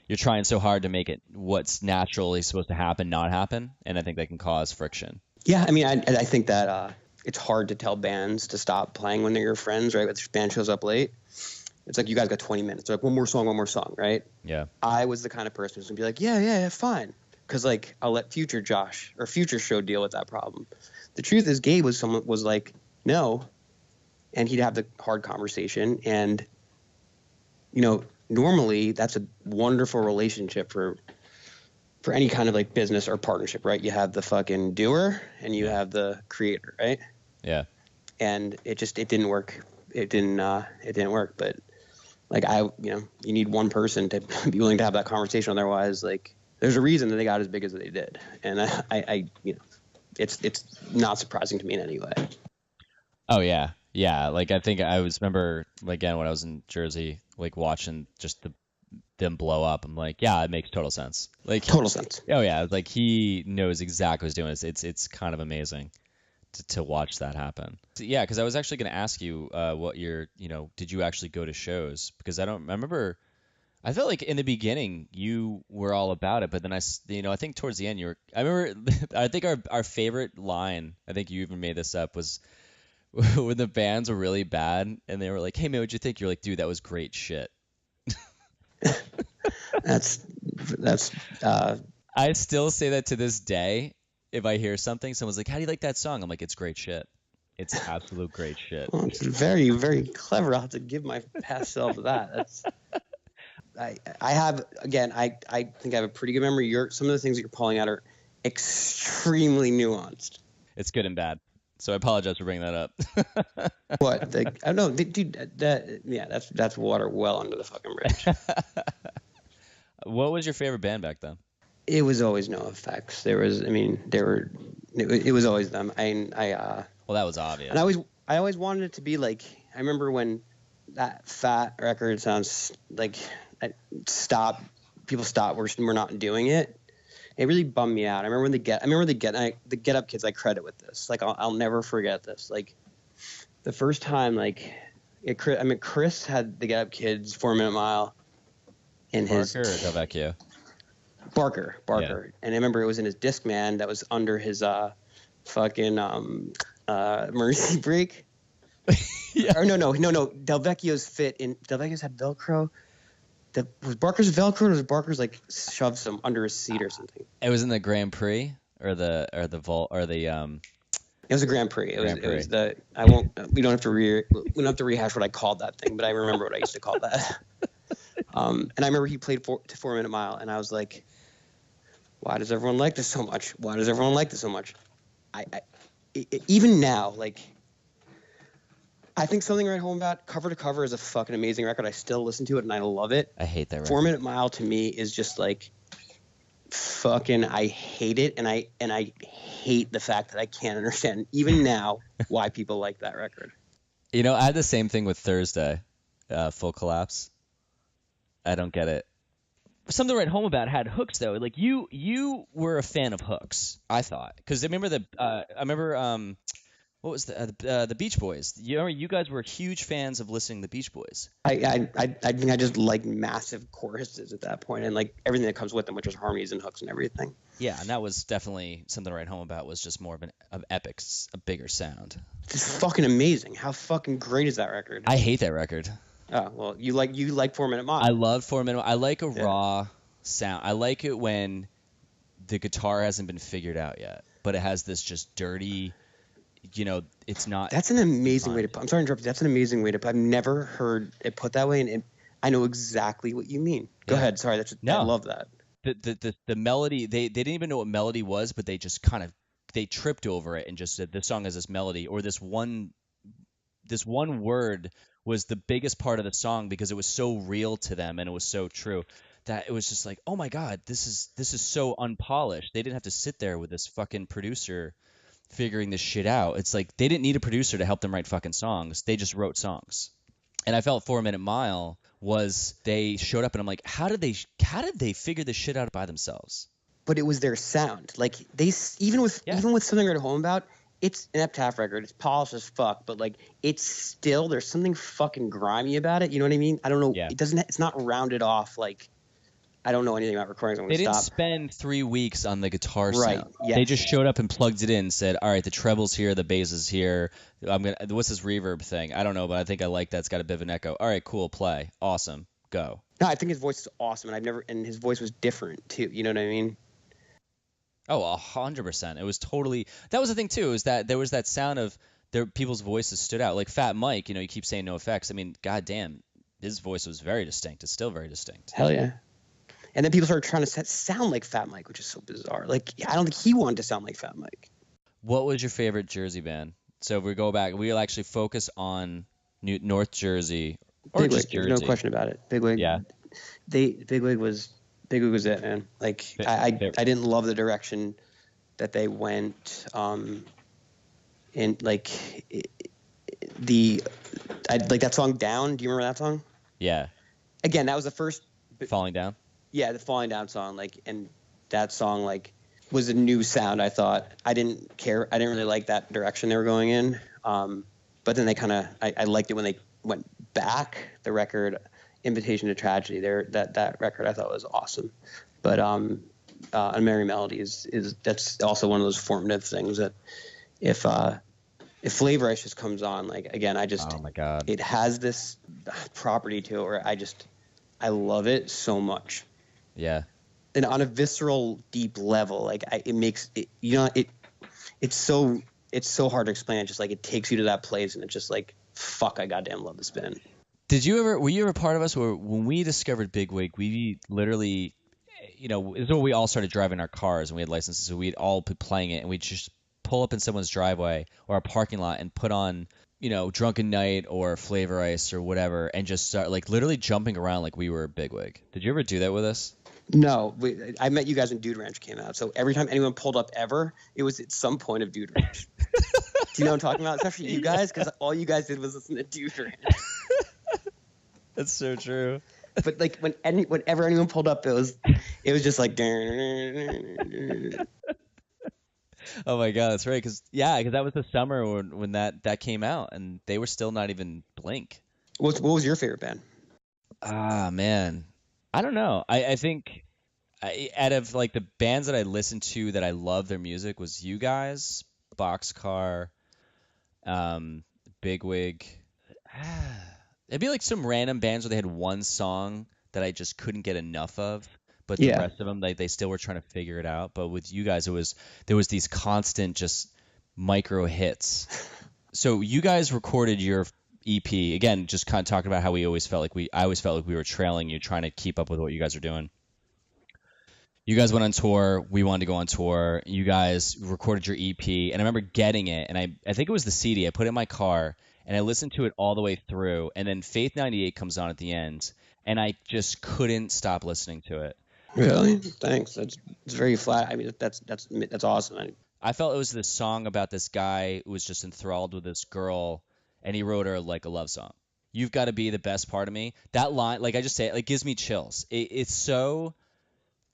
you're trying so hard to make it what's naturally supposed to happen not happen, and I think that can cause friction. Yeah, I mean, I think that it's hard to tell bands to stop playing when they're your friends, right? If the band shows up late, it's like, you guys got 20 minutes. They're like, one more song, right? Yeah. I was the kind of person who's gonna be like, yeah, fine. Because, like, I'll let future show deal with that problem. The truth is, Gabe was like, no, and he'd have the hard conversation. And, normally that's a wonderful relationship for any kind of, like, business or partnership, right? You have the fucking doer and you have the creator, right? Yeah. And it didn't work. It didn't work. But, like, you need one person to be willing to have that conversation. Otherwise, like, there's a reason that they got as big as they did. And I it's not surprising to me in any way. Oh yeah. Yeah. Like, I think I remember, again, when I was in Jersey, like, watching just them blow up. I'm like, yeah, it makes total sense. Like, total sense. Oh yeah. Like, he knows exactly what he's doing. It's kind of amazing to watch that happen. So, yeah. Cause I was actually going to ask you, what did you actually go to shows? Because I remember, I felt like in the beginning you were all about it, but then I think towards the end I remember, I think our favorite line, I think you even made this up, was when the bands were really bad and they were like, hey man, what'd you think? You're like, dude, that was great shit. that's I still say that to this day. If I hear something, someone's like, how do you like that song? I'm like, it's great shit. It's absolute great shit. Well, it's very, very clever. I'll have to give my past self that. That's I have, again, I think I have a pretty good memory. some of the things that you're pulling out are extremely nuanced. It's good and bad. So I apologize for bringing that up. What? I don't know, dude. That's water well under the fucking bridge. What was your favorite band back then? It was always NoFX. It was always them. Well, that was obvious. And I always wanted it to be like, I remember when that Fat record sounds like people stopped. We're not doing it. It really bummed me out. I remember the Get Up Kids. I credit with this. Like, I'll never forget this. Like, the first time, like, Chris had the Get Up Kids 4 Minute Mile in his Barker or Del Vecchio? Barker. Yeah. And I remember it was in his Discman that was under his fucking Mercy break. Yeah. Or no. Del Vecchio's had Velcro. Was Barker's Velcro or was Barker's like shoved some under his seat or something? It was in the Grand Prix or the vault or the It was a Grand Prix. It Grand was Prix. the I won't. We don't have to rehash what I called that thing, but I remember what I used to call that. And I remember he played 4 Minute Mile, and I was like, why does everyone like this so much? Why does everyone like this so much? Even now, like, I think Something Right Home About cover to cover is a fucking amazing record. I still listen to it and I love it. I hate that record. 4 Minute Mile to me is just like fucking. I hate it, and I hate the fact that I can't understand even now why people like that record. You know, I had the same thing with Thursday, Full Collapse. I don't get it. Something Right Home About had hooks though. Like you were a fan of hooks, I thought, because I remember what was the Beach Boys? You guys were huge fans of listening to the Beach Boys. I think I just like massive choruses at that point, and like everything that comes with them, which is harmonies and hooks and everything. Yeah, and that was definitely Something to Write Home About. Was just more of epics, a bigger sound. It's fucking amazing. How fucking great is that record? I hate that record. Oh well, you like 4 Minute Mile. I love 4 Minute. I like a raw sound. I like it when the guitar hasn't been figured out yet, but it has this just dirty. You know, it's not. That's an amazing way to. I'm sorry to interrupt you. That's an amazing way to. I've never heard it put that way, and I know exactly what you mean. Go ahead. Sorry, I love that. The melody. They didn't even know what melody was, but they just kind of they tripped over it and just said this song has this melody or this one word was the biggest part of the song because it was so real to them and it was so true that it was just like, oh my god, this is so unpolished. They didn't have to sit there with this fucking producer figuring this shit out. It's like they didn't need a producer to help them write fucking songs. They just wrote songs. And I felt 4 Minute Mile was they showed up and I'm like, how did they figure this shit out by themselves? But it was their sound. Like they even with Something Right Home About, it's an Epitaph record. It's polished as fuck, but like it's still there's something fucking grimy about it. You know what I mean? I don't know. Yeah. It's not rounded off like. I don't know anything about recordings. They didn't spend 3 weeks on the guitar right. sound. Yes. They just showed up and plugged it in. Said, "All right, the treble's here, the bass is here. What's this reverb thing? I don't know, but I think I like that. It's got a bit of an echo. All right, cool, play, awesome, go." No, I think his voice is awesome, and his voice was different too. You know what I mean? Oh, 100%. It was totally. That was the thing too. Is that there was that sound of people's voices stood out. Like Fat Mike, you keep saying no effects. I mean, goddamn, his voice was very distinct. It's still very distinct. Hell yeah. And then people started trying to sound like Fat Mike, which is so bizarre. Like, I don't think he wanted to sound like Fat Mike. What was your favorite Jersey band? So if we go back, we'll actually focus on North Jersey or Big just Wig, Jersey. No question about it. Big Wig. Yeah. Big Wig was it, man. Like, I didn't love the direction that they went. And like like that song Down. Do you remember that song? Yeah. Again, that was the first. Falling Down. Yeah, the Falling Down song, like, and that song, like, was a new sound. I thought I didn't care. I didn't really like that direction they were going in. But then they kind of, I liked it when they went back. The record, Invitation to Tragedy, that record I thought was awesome. But A Merry Melody is that's also one of those formative things that if Flavor Ice just comes on, like, again, oh my god, it has this property to it where I love it so much. Yeah. And on a visceral, deep level, like it makes it, it's so hard to explain. It's just like it takes you to that place, and it's just like, fuck, I goddamn love this band. Were you ever part of us where when we discovered Big Wig, we literally, it's when we all started driving our cars and we had licenses, so we'd all be playing it, and we'd just pull up in someone's driveway or a parking lot and put on, Drunken Night or Flavor Ice or whatever, and just start like literally jumping around like we were Big Wig. Did you ever do that with us? No, I met you guys when Dude Ranch came out. So every time anyone pulled up ever, it was at some point of Dude Ranch. Do you know what I'm talking about? Especially you guys, because all you guys did was listen to Dude Ranch. That's so true. But like whenever anyone pulled up, it was just like. Oh my god, that's right. Because that was the summer when that came out, and they were still not even Blink. What was your favorite band? Ah, man, I don't know. I think out of like the bands that I listened to that I love their music was you guys, Boxcar, Big Wig. It'd be like some random bands where they had one song that I just couldn't get enough of. But the Yeah. rest of them, they still were trying to figure it out. But with you guys, there was these constant just micro hits. So you guys recorded your EP again, just kind of talking about how I always felt like we were trailing you, trying to keep up with what you guys are doing. You guys went on tour. We wanted to go on tour. You guys recorded your EP, and I remember getting it, and I think it was the CD. I put it in my car, and I listened to it all the way through, and then Faith 98 comes on at the end, and I just couldn't stop listening to it. Really? Thanks. It's very flat. I mean, that's awesome. I felt it was this song about this guy who was just enthralled with this girl, and he wrote her like a love song. You've got to be the best part of me. That line, like I just say, it like gives me chills. It's so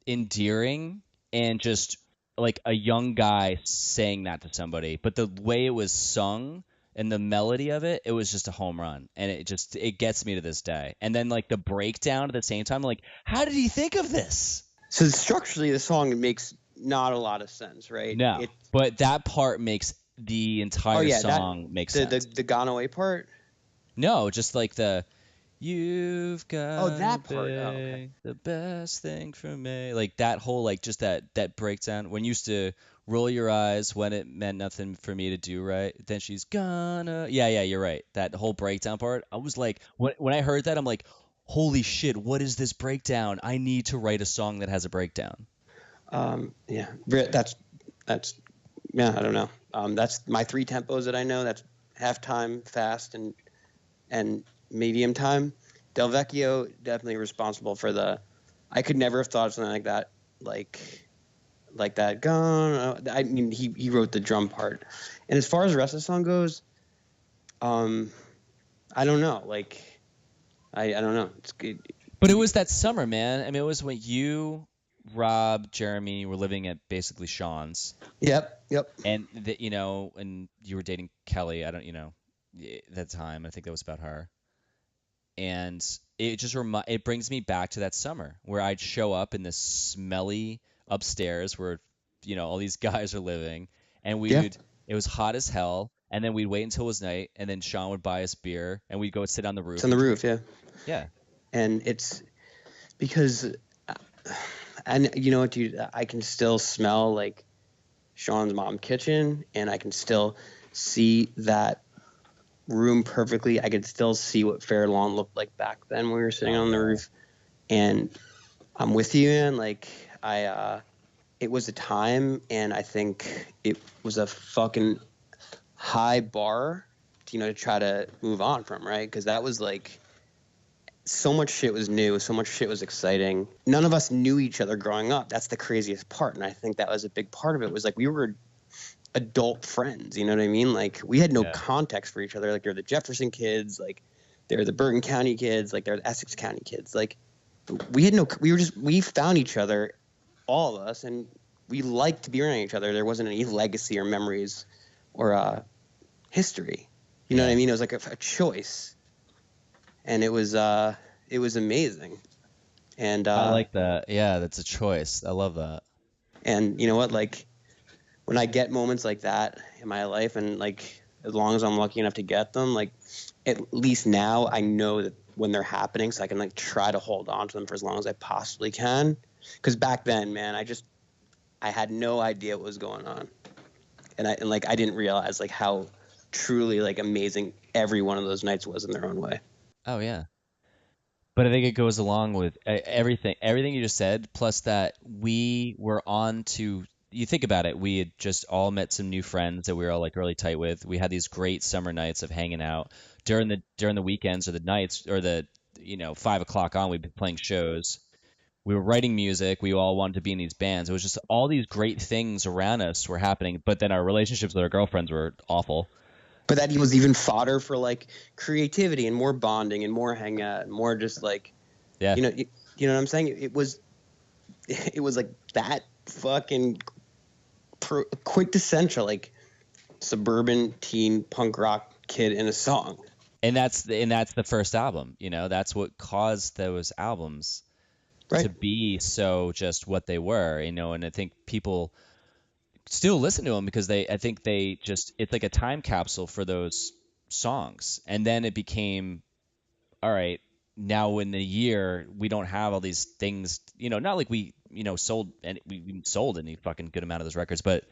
endearing and just like a young guy saying that to somebody, but the way it was sung and the melody of it, it was just a home run, and it gets me to this day. And then like the breakdown at the same time, like, how did he think of this? So structurally, the song makes not a lot of sense, right? No, but that part makes the entire song make sense. The Gone Away part? No, just like the "You've got that part. Okay. The best thing for me." Like that whole like just that breakdown when you used to roll your eyes when it meant nothing for me to do right. Then she's gonna. Yeah, you're right. That whole breakdown part. I was like, when I heard that, I'm like, holy shit, what is this breakdown? I need to write a song that has a breakdown. Yeah, that's yeah. I don't know. That's my 3 tempos that I know. That's halftime, fast, and medium time. Del Vecchio definitely responsible for the. I could never have thought of something like that, like that. Gone. I mean, he wrote the drum part, and as far as the rest of the song goes, I don't know. Like, I don't know. It's good. But it was that summer, man. I mean, it was when you, Rob, Jeremy were living at basically Sean's. Yep. And and you were dating Kelly. I don't, at that time. I think that was about her. And it just it brings me back to that summer where I'd show up in this smelly upstairs where all these guys are living, and it was hot as hell, and then we'd wait until it was night, and then Sean would buy us beer, and we'd go sit on the roof. It's on the roof, yeah. Yeah. And it's because, and you know what, dude, I can still smell like Sean's mom kitchen, and I can still see that room perfectly. I could still see what Fair Lawn looked like back then when we were sitting on the roof. And I'm with you, man. Like it was a time, and I think it was a fucking high bar, to try to move on from, right? Because that was like, so much shit was new, so much shit was exciting. None of us knew each other growing up. That's the craziest part, and I think that was a big part of it. Was like we were adult friends, you know what I mean? Like we had no context for each other. Like they're the Jefferson kids, like they're the Bergen County kids, like they're the Essex County kids. Like we found each other, all of us, and we liked to be around each other. There wasn't any legacy or memories or history. You know what I mean? It was like a choice. And it was amazing. And I like that. Yeah, that's a choice. I love that. And you know what? Like when I get moments like that in my life, and like as long as I'm lucky enough to get them, like at least now I know that when they're happening, so I can like try to hold on to them for as long as I possibly can. Because back then, man, I had no idea what was going on, and I didn't realize like how truly like amazing every one of those nights was in their own way. Oh yeah, but I think it goes along with everything you just said. Plus that we were on to. You think about it, we had just all met some new friends that we were all like really tight with. We had these great summer nights of hanging out during the weekends or the nights or the 5 o'clock on. We'd be playing shows. We were writing music. We all wanted to be in these bands. It was just all these great things around us were happening. But then our relationships with our girlfriends were awful. But that was even fodder for like creativity and more bonding and more hang out and more just like, you know what I'm saying? It was like that fucking quintessential like suburban teen punk rock kid in a song. And that's the first album. That's what caused those albums to be so just what they were. And I think people still listen to them because I think it's like a time capsule for those songs. And then it became, all right, now in the year we don't have all these things, not like we, sold and we sold any fucking good amount of those records, but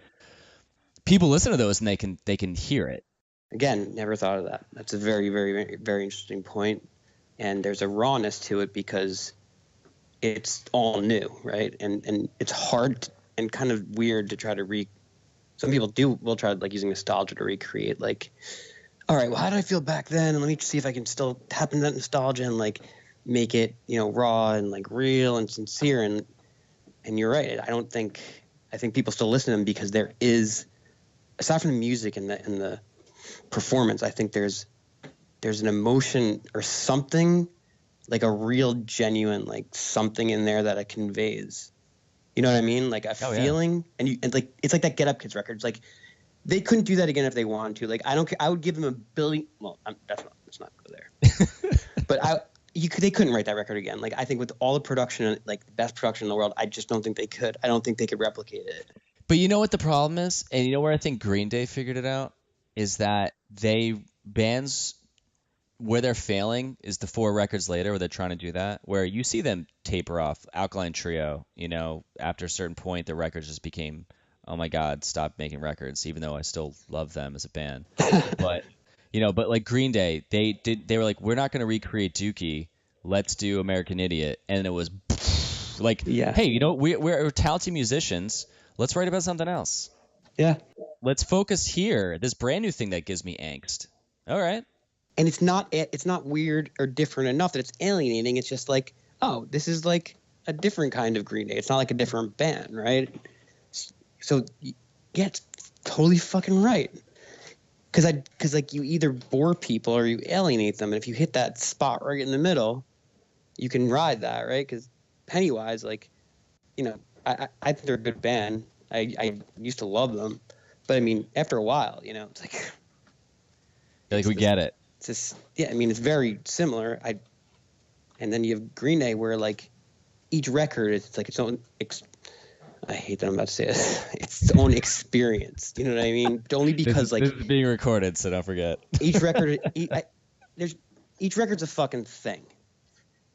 people listen to those and they can hear it. Again, never thought of that. That's a very, very, very, very interesting point. And there's a rawness to it because it's all new, right? And it's hard and kind of weird to try to some people will try like using nostalgia to recreate, like, all right, well, how did I feel back then? And let me see if I can still tap into that nostalgia and like make it, raw and like real and sincere. And you're right. I think people still listen to them because there is, aside from the music and the performance, I think there's an emotion or something, like a real genuine, like something in there that it conveys. You know what I mean? Like a feeling. Yeah. And like, it's like that Get Up Kids record. It's like, they couldn't do that again if they wanted to. Like, I don't care. I would give them $1 billion. Well, let's not go there. But they couldn't write that record again. Like, I think with all the production, like the best production in the world, I just don't think they could. I don't think they could replicate it. But you know what the problem is? And you know where I think Green Day figured it out? Is that bands where they're failing is the 4 records later where they're trying to do that, where you see them taper off. Alkaline Trio, after a certain point, the records just became, oh my God, stop making records, even though I still love them as a band. But, but like Green Day, they were like, we're not going to recreate Dookie. Let's do American Idiot. And it was like, hey, we're talented musicians. Let's write about something else. Yeah. Let's focus here. This brand new thing that gives me angst. All right. And it's not weird or different enough that it's alienating. It's just like, oh, this is like a different kind of Green Day. It's not like a different band, right? So yeah, it's totally fucking right. Because like you either bore people or you alienate them, and if you hit that spot right in the middle, you can ride that, right? Because Pennywise, like, I think they're a good band. I used to love them, but I mean, after a while, it's like. We get it. It's just, yeah, I mean, it's very similar. And then you have Green Day where like each record is like its own. I hate that I'm about to say it. It's its own experience. You know what I mean? Only because this is being recorded, so don't forget. Each record, each record's a fucking thing.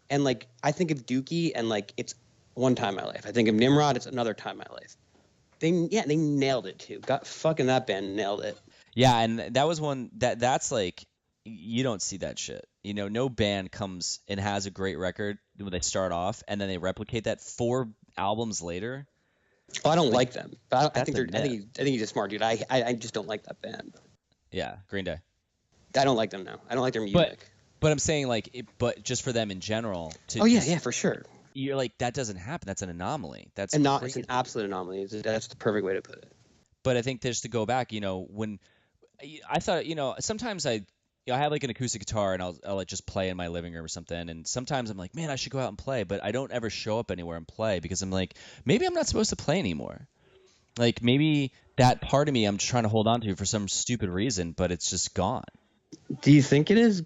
And like I think of Dookie and like it's one time in my life. I think of Nimrod, it's another time in my life. They nailed it too. That band nailed it. Yeah, and that was one that's like. You don't see that shit. No band comes and has a great record when they start off and then they replicate that 4 albums later. Oh, I don't like them. But I think he's a smart dude. I just don't like that band. Yeah, Green Day. I don't like them now. I don't like their music. But I'm saying but just for them in general. Yeah, for sure. You're like, that doesn't happen. That's an anomaly. It's an absolute anomaly. That's the perfect way to put it. But I think just to go back, when I thought, sometimes I have like an acoustic guitar and I'll like just play in my living room or something. And sometimes I'm like, man, I should go out and play, but I don't ever show up anywhere and play because I'm like, maybe I'm not supposed to play anymore. Like maybe that part of me I'm trying to hold on to for some stupid reason, but it's just gone. Do you think it is?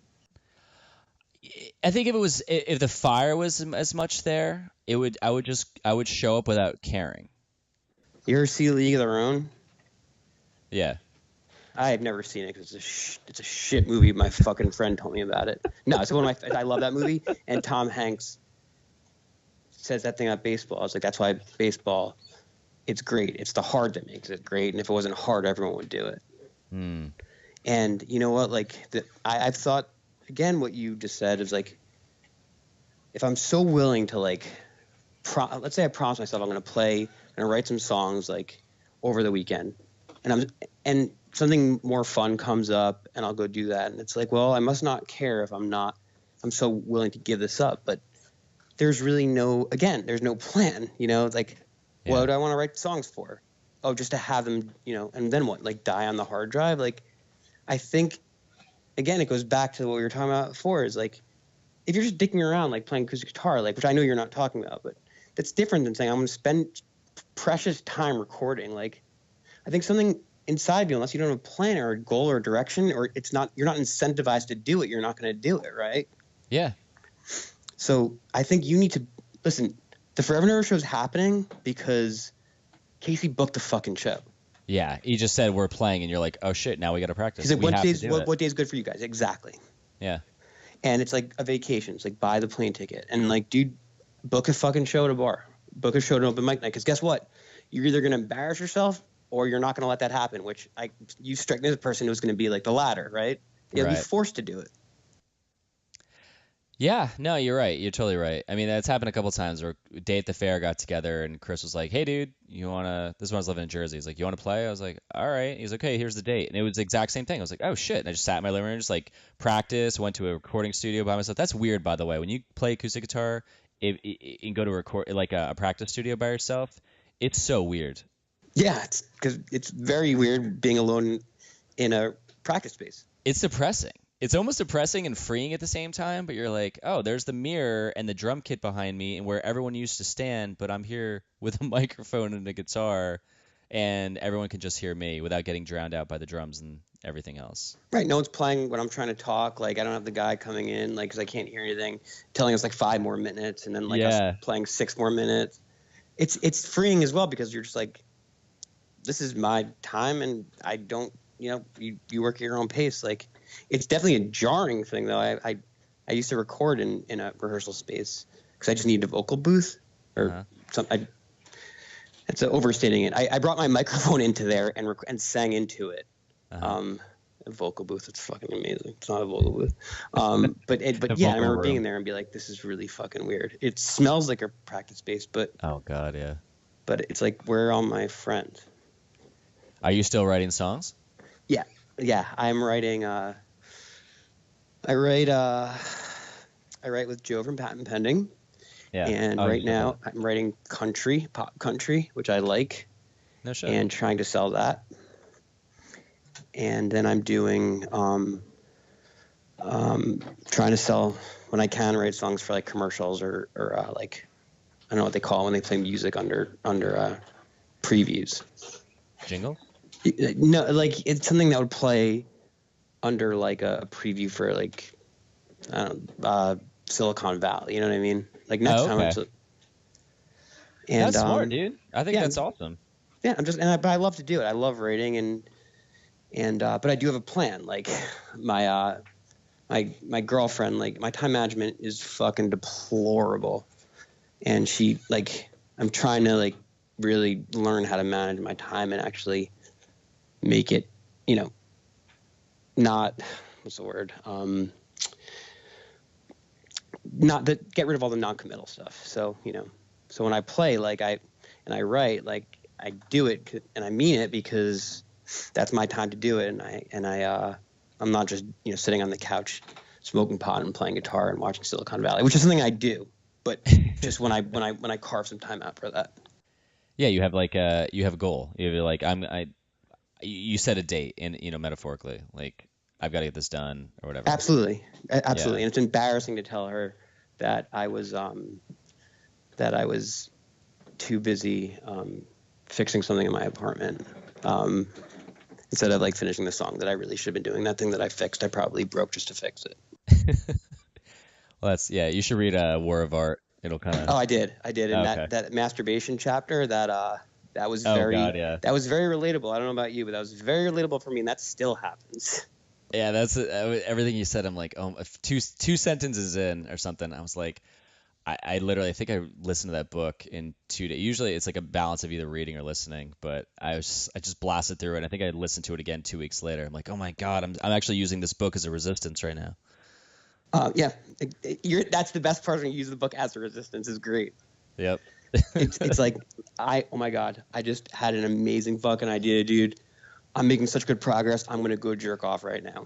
I think if the fire was as much there, I would show up without caring. You ever see League of Their Own? Yeah. I have never seen it because it's a shit movie. My fucking friend told me about it. No, it's one of I love that movie. And Tom Hanks says that thing about baseball. I was like, that's why baseball, it's great. It's the hard that makes it great. And if it wasn't hard, everyone would do it. And you know what? Like, I've thought, again, what you just said is like, if I'm so willing to like, let's say I promise myself I'm going to play, I'm going to write some songs like over the weekend. And something more fun comes up and I'll go do that. And it's like, well, I must not care if I'm so willing to give this up. But there's really there's no plan, It's like, what do I want to write songs for? Oh, just to have them, and then what? Like die on the hard drive? Like, I think, again, it goes back to what we were talking about before is like, if you're just dicking around, like playing acoustic guitar, like, which I know you're not talking about, but that's different than saying I'm going to spend precious time recording. Like, I think something inside of you, unless you don't have a plan or a goal or a direction, or you're not incentivized to do it, you're not going to do it, right? Yeah. So I think you need to listen. The Forever Never show is happening because Casey booked the fucking show. Yeah, he just said we're playing, and you're like, oh shit, now we got to practice. He's like, what day is good for you guys? Exactly. Yeah. and it's like a vacation. It's like buy the plane ticket and like, dude, book a fucking show at a bar, book a show at an open mic night. Because guess what? You're either going to embarrass yourself or you're not going to let that happen, which you strike me as a person who's going to be like the latter, right? You'll be forced to do it. Yeah, no, you're right. You're totally right. I mean, that's happened a couple times where Day at the Fair got together and Chris was like, hey, dude, you want to, this is when I was living in Jersey. He's like, you want to play? I was like, all right. He's like, okay, here's the date. And it was the exact same thing. I was like, oh, shit. And I just sat in my living room, just like practice, went to a recording studio by myself. That's weird, by the way. When you play acoustic guitar and go to record like a practice studio by yourself, it's so weird. Yeah, it's because it's very weird being alone in a practice space. It's depressing. It's almost depressing and freeing at the same time, but you're like, oh, there's the mirror and the drum kit behind me and where everyone used to stand, but I'm here with a microphone and a guitar, and everyone can just hear me without getting drowned out by the drums and everything else. Right. No one's playing when I'm trying to talk. Like, I don't have the guy coming in, like, because I can't hear anything, telling us, like, 5 more minutes, and then, like, us playing 6 more minutes. It's freeing as well because you're just like, this is my time, and I don't, you work at your own pace. Like, it's definitely a jarring thing, though. I used to record in a rehearsal space because I just needed a vocal booth or something. It's overstating it. I brought my microphone into there and sang into it. A vocal booth. It's fucking amazing. It's not a vocal booth. But yeah, I remember being there and be like, this is really fucking weird. It smells like a practice space, but oh god, yeah. But it's like, where are all my friends? Are you still writing songs? Yeah, I'm writing. I write with Joe from Patent Pending. Yeah. And right now I'm writing pop country, which I like. No shit. And trying to sell that. And then I'm doing trying to sell when I can write songs for like commercials or like I don't know what they call it when they play music under previews. Jingle? No, like it's something that would play under like a preview for like I don't know, Silicon Valley. You know what I mean? Like next time. And that's smart, dude. I think that's awesome. Yeah, but I love to do it. I love writing and but I do have a plan. Like my girlfriend, like my time management is fucking deplorable, and she like I'm trying to like really learn how to manage my time and actually make it, not what's the word? Not that get rid of all the non-committal stuff. So so when I play like I write like I do it and I mean it because that's my time to do it, and I'm not just sitting on the couch smoking pot and playing guitar and watching Silicon Valley, which is something I do, but just when I carve some time out for that. Yeah, you have like you have a goal. You have like you set a date and metaphorically like I've got to get this done or whatever. Absolutely. Yeah. And it's embarrassing to tell her that I was too busy fixing something in my apartment. Instead of like finishing the song that I really should have been doing. That thing that I fixed, I probably broke just to fix it. Well, you should read War of Art. It'll kind of. Oh, I did. And that masturbation chapter that was very that was very relatable. I don't know about you, but that was very relatable for me, and that still happens. Yeah, that's everything you said. I'm like, two sentences in or something. I was like, I literally think I listened to that book in 2 days. Usually it's like a balance of either reading or listening, but I just blasted through it. And I think I listened to it again 2 weeks later. I'm like, oh my god, I'm actually using this book as a resistance right now. Yeah, that's the best part when you use the book as a resistance. Is great. Yep. it's like oh my god, I just had an amazing fucking idea, dude. I'm making such good progress. I'm gonna go jerk off right now.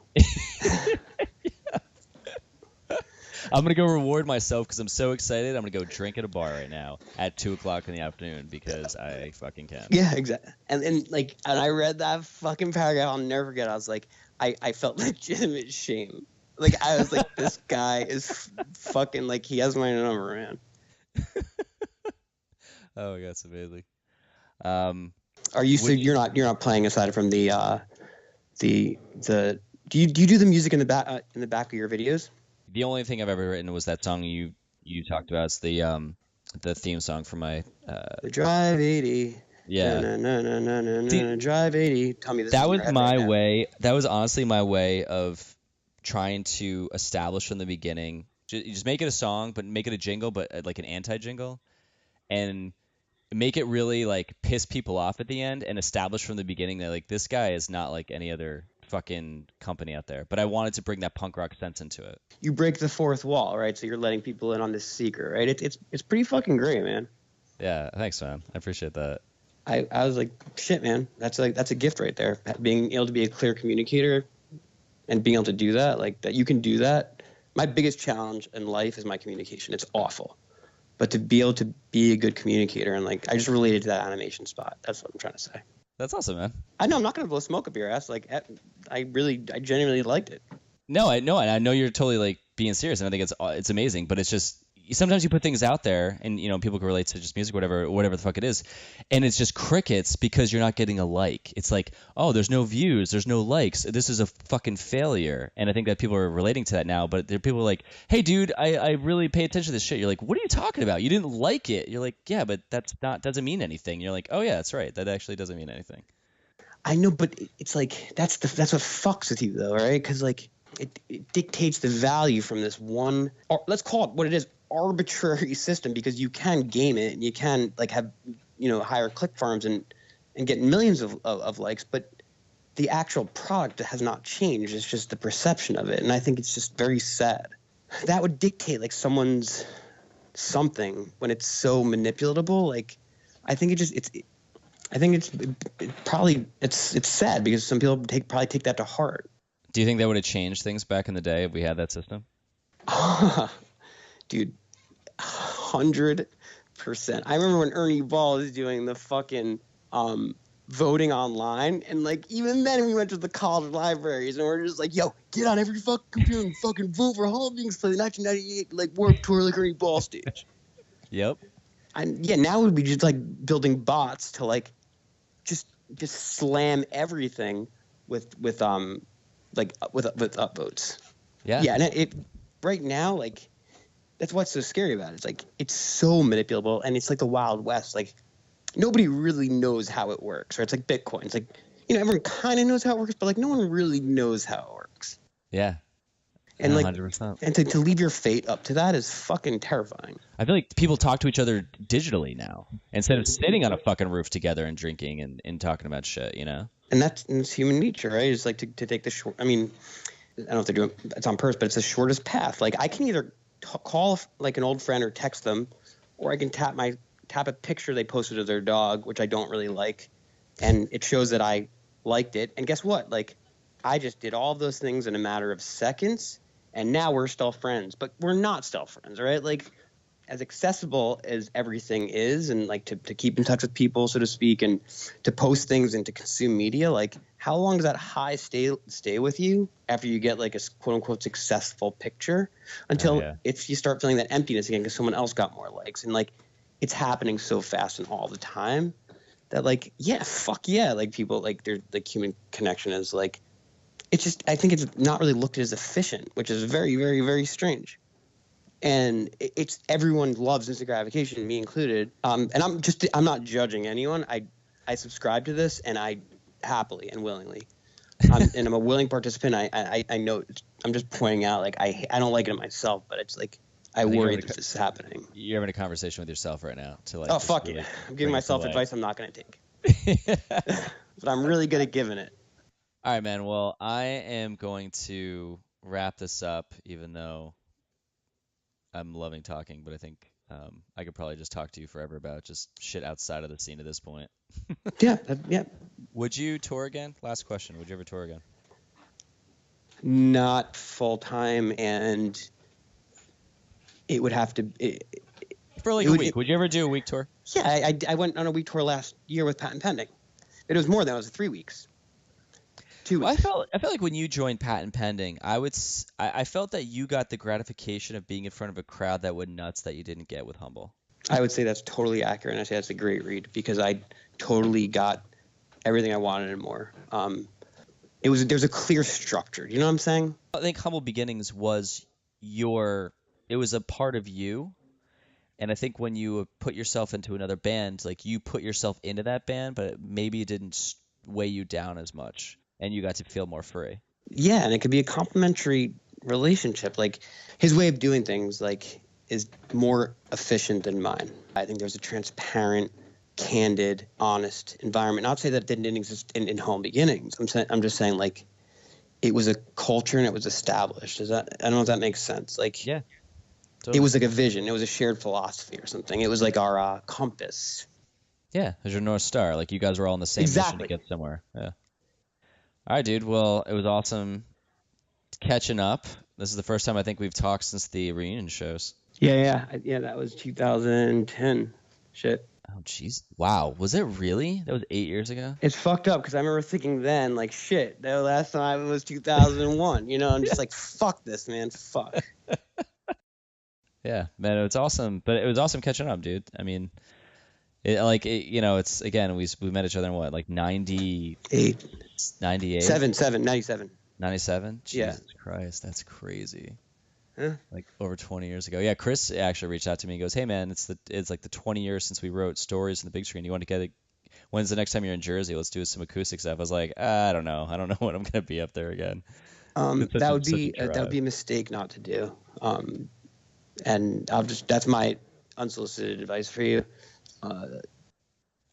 I'm going to go reward myself because I'm so excited. I'm going to go drink at a bar right now at 2 o'clock in the afternoon because I fucking can. Yeah, exactly. And I read that fucking paragraph. I'll never forget. I was like, I felt legitimate shame. Like, I was like, this guy is fucking, like, he has my number, man. Oh, that's amazing. Are you, so you're not playing aside from the do you do the music in the back of your videos? The only thing I've ever written was that song you talked about. It's the theme song for my the Drive 80. Yeah. Drive 80. Tell me this. That was my way. That was honestly my way of trying to establish from the beginning. Just make it a song, but make it a jingle, but like an anti-jingle, and make it really like piss people off at the end, and establish from the beginning that like this guy is not like any other fucking company out there. But I wanted to bring that punk rock sense into it. You break the fourth wall, right? So you're letting people in on this secret, right? It's pretty fucking great, man. Yeah, thanks, man. I appreciate that. I was like, shit, man, that's a gift right there. Being able to be a clear communicator and being able to do that, like that you can do that. My biggest challenge in life is my communication. It's awful. But to be able to be a good communicator, and like I just related to that animation spot. That's what I'm trying to say. That's awesome, man. I know I'm not going to blow smoke up your ass. Like I genuinely liked it. No, I know you're totally like being serious, and I think it's amazing. But it's just sometimes you put things out there, and people can relate to just music, whatever the fuck it is, and it's just crickets because you're not getting a like. It's like, oh, there's no views, there's no likes. This is a fucking failure, and I think that people are relating to that now. But there are people like, hey, dude, I really pay attention to this shit. You're like, what are you talking about? You didn't like it. You're like, yeah, but doesn't mean anything. You're like, oh yeah, that's right. That actually doesn't mean anything. I know, but it's like that's what fucks with you though, right? Because like it dictates the value from this one, or let's call it what it is, arbitrary system, because you can game it and you can like have higher click farms and get millions of likes, but the actual product has not changed. It's just the perception of it, and I think it's just very sad. That would dictate like someone's something when it's so manipulatable. Like I think it's sad because some people probably take that to heart. Do you think that would have changed things back in the day if we had that system? Dude, 100%. I remember when Ernie Ball was doing the fucking voting online, and like even then we went to the college libraries and we're just like, yo, get on every fucking computer and fucking vote for Hall of Fame play the 1998 like Warped Tour like Ernie Ball stage. Yep. And yeah, now we'd be just like building bots to like just slam everything with upvotes. Yeah. Yeah, and it right now, like that's what's so scary about it. It's like it's so manipulable, and it's like the Wild West. Like nobody really knows how it works. Right? It's like Bitcoin. It's like everyone kind of knows how it works, but like no one really knows how it works. Yeah. And 100%. And to leave your fate up to that is fucking terrifying. I feel like people talk to each other digitally now instead of sitting on a fucking roof together and drinking and talking about shit, And it's human nature, right? It's like to take the short. I mean, I don't know if they're doing it's on purpose, but it's the shortest path. Like I can either call like an old friend or text them, or I can tap a picture they posted of their dog, which I don't really like, and it shows that I liked it. And guess what? Like I just did all of those things in a matter of seconds. And now we're still friends, but we're not still friends, right? Like, as accessible as everything is, and like to keep in touch with people, so to speak, and to post things and to consume media, like, how long does that high stay with you after you get like a quote unquote successful picture? Until if you start feeling that emptiness again because someone else got more likes, and like it's happening so fast and all the time that like like people like their like human connection is like. It's just I think it's not really looked at as efficient, which is very, very, very strange. And it's everyone loves instant gratification, me included. And I'm not judging anyone. I subscribe to this, and I happily and willingly, and I'm a willing participant. I know I'm just pointing out like I don't like it myself, but it's like I worry that this is happening. You're having a conversation with yourself right now to like. Oh fuck really I'm giving myself advice I'm not going to take, but I'm really good at giving it. All right, man. Well, I am going to wrap this up, even though I'm loving talking, but I think I could probably just talk to you forever about just shit outside of the scene at this point. Yeah. Would you tour again? Last question. Would you ever tour again? Not full time, and it would have to. For like a week. Would you ever do a week tour? Yeah, I went on a week tour last year with Patent Pending. It was more than that. It was 3 weeks. 2 weeks. Well, I felt like when you joined Patent Pending, I felt that you got the gratification of being in front of a crowd that went nuts that you didn't get with Humble. I would say that's totally accurate, and I say that's a great read because I totally got everything I wanted and more. There's a clear structure. You know what I'm saying? I think Humble Beginnings was it was a part of you. And I think when you put yourself into another band, like you put yourself into that band, but maybe it didn't weigh you down as much. And you got to feel more free. Yeah, and it could be a complementary relationship. Like his way of doing things, like, is more efficient than mine. I think there's a transparent, candid, honest environment. Not to say that it didn't exist in home beginnings. I'm just saying, like, it was a culture and it was established. I don't know if that makes sense. Like, Yeah, it totally. was like a vision. It was a shared philosophy or something. It was like our compass. Yeah, it was your North Star. Like you guys were all on the same mission to Exactly. get somewhere. Yeah. All right, dude. Well, it was awesome catching up. This is the first time I think we've talked since the reunion shows. Yeah. That was 2010. Shit. Oh, jeez. Wow. Was it really? That was 8 years ago? It's fucked up because I remember thinking then, like, shit, the last time it was 2001. You know, I'm just like, fuck this, man. Fuck. Yeah, man, it was awesome. But it was awesome catching up, dude. I mean, it's again, we met each other in what, like 90, 8, 98, 97. 97? Yeah. Jesus Christ, that's crazy. Huh? Like over 20 years ago. Yeah, Chris actually reached out to me and goes, "Hey man, it's like the 20 years since we wrote Stories in the Big Screen. You want to get it? When's the next time you're in Jersey? Let's do some acoustic stuff." I was like, I don't know. I don't know when I'm gonna be up there again. That would be a mistake not to do. And that's my unsolicited advice for you.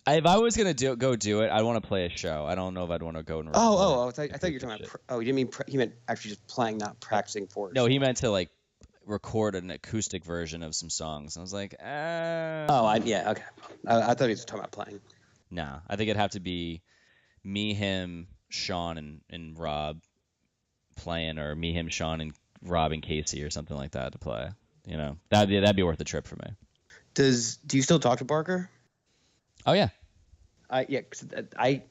If I was gonna go do it, I want to play a show. I don't know if I'd want to go and record. I thought you were talking about. You didn't mean he meant actually just playing, not practicing for it. No, he meant to like record an acoustic version of some songs. I was like, okay. I thought he was talking about playing. No, I think it'd have to be me, him, Sean, and Rob playing, or me, him, Sean, and Rob and Casey, or something like that to play. You know, that'd be worth the trip for me. Do you still talk to Barker? Oh yeah. Cause I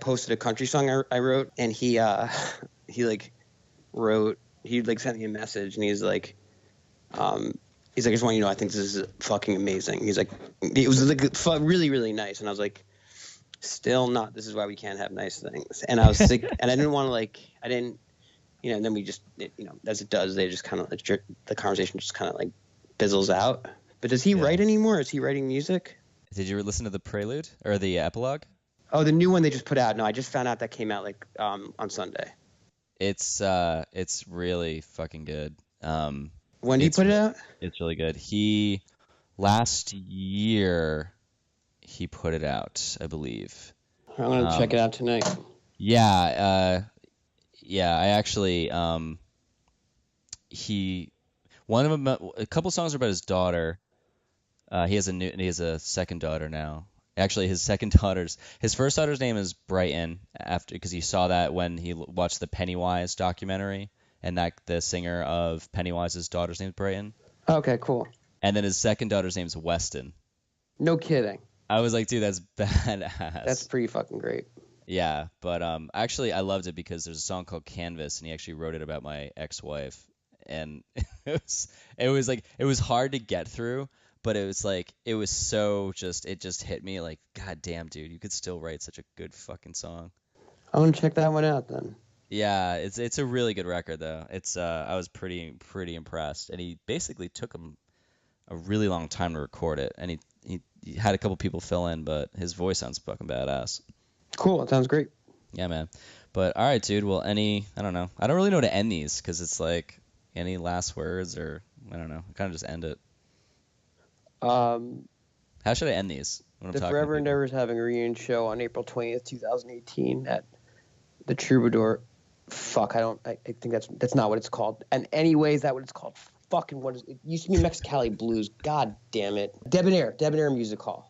posted a country song I wrote, and he sent me a message, and he's like, I just want you to know, I think this is fucking amazing. He's like, it was like really, really nice. And I was like, still not, this is why we can't have nice things. And I was sick, and I didn't want to and then we just, as it does, they just kind of, the conversation just kind of like fizzles out. But does he write anymore? Is he writing music? Did you listen to the prelude or the epilogue? Oh, the new one they just put out. No, I just found out that came out on Sunday. It's really fucking good. When did he put it out? It's really good. Last year he put it out, I believe. I'm gonna check it out tonight. Yeah, I actually one of them, a couple songs are about his daughter. He has a second daughter now. Actually, his first daughter's name is Brighton, because he saw that when he watched the Pennywise documentary, and that the singer of Pennywise's daughter's name is Brighton. Okay, cool. And then his second daughter's name is Weston. No kidding. I was like, dude, that's badass. That's pretty fucking great. Yeah, but actually I loved it because there's a song called Canvas, and he actually wrote it about my ex-wife, and it was hard to get through, but it was so it just hit me like, God damn, dude, you could still write such a good fucking song. I want to check that one out then. Yeah, it's a really good record though. It's I was pretty impressed, and he basically took him a really long time to record it, and he had a couple people fill in, but his voice sounds fucking badass. Cool. That sounds great. Yeah, man. But all right, dude. Well, I don't know. I don't really know how to end these because it's like any last words, or I don't know. I kind of just end it. How should I end these? The Forever Endeavor is having a reunion show on April 20th, 2018 at the Troubadour. Fuck, I think that's not what it's called. And anyways, that's what it's called. Fucking what is it? Used to be Mexicali Blues. God damn it. Debonair Music Hall.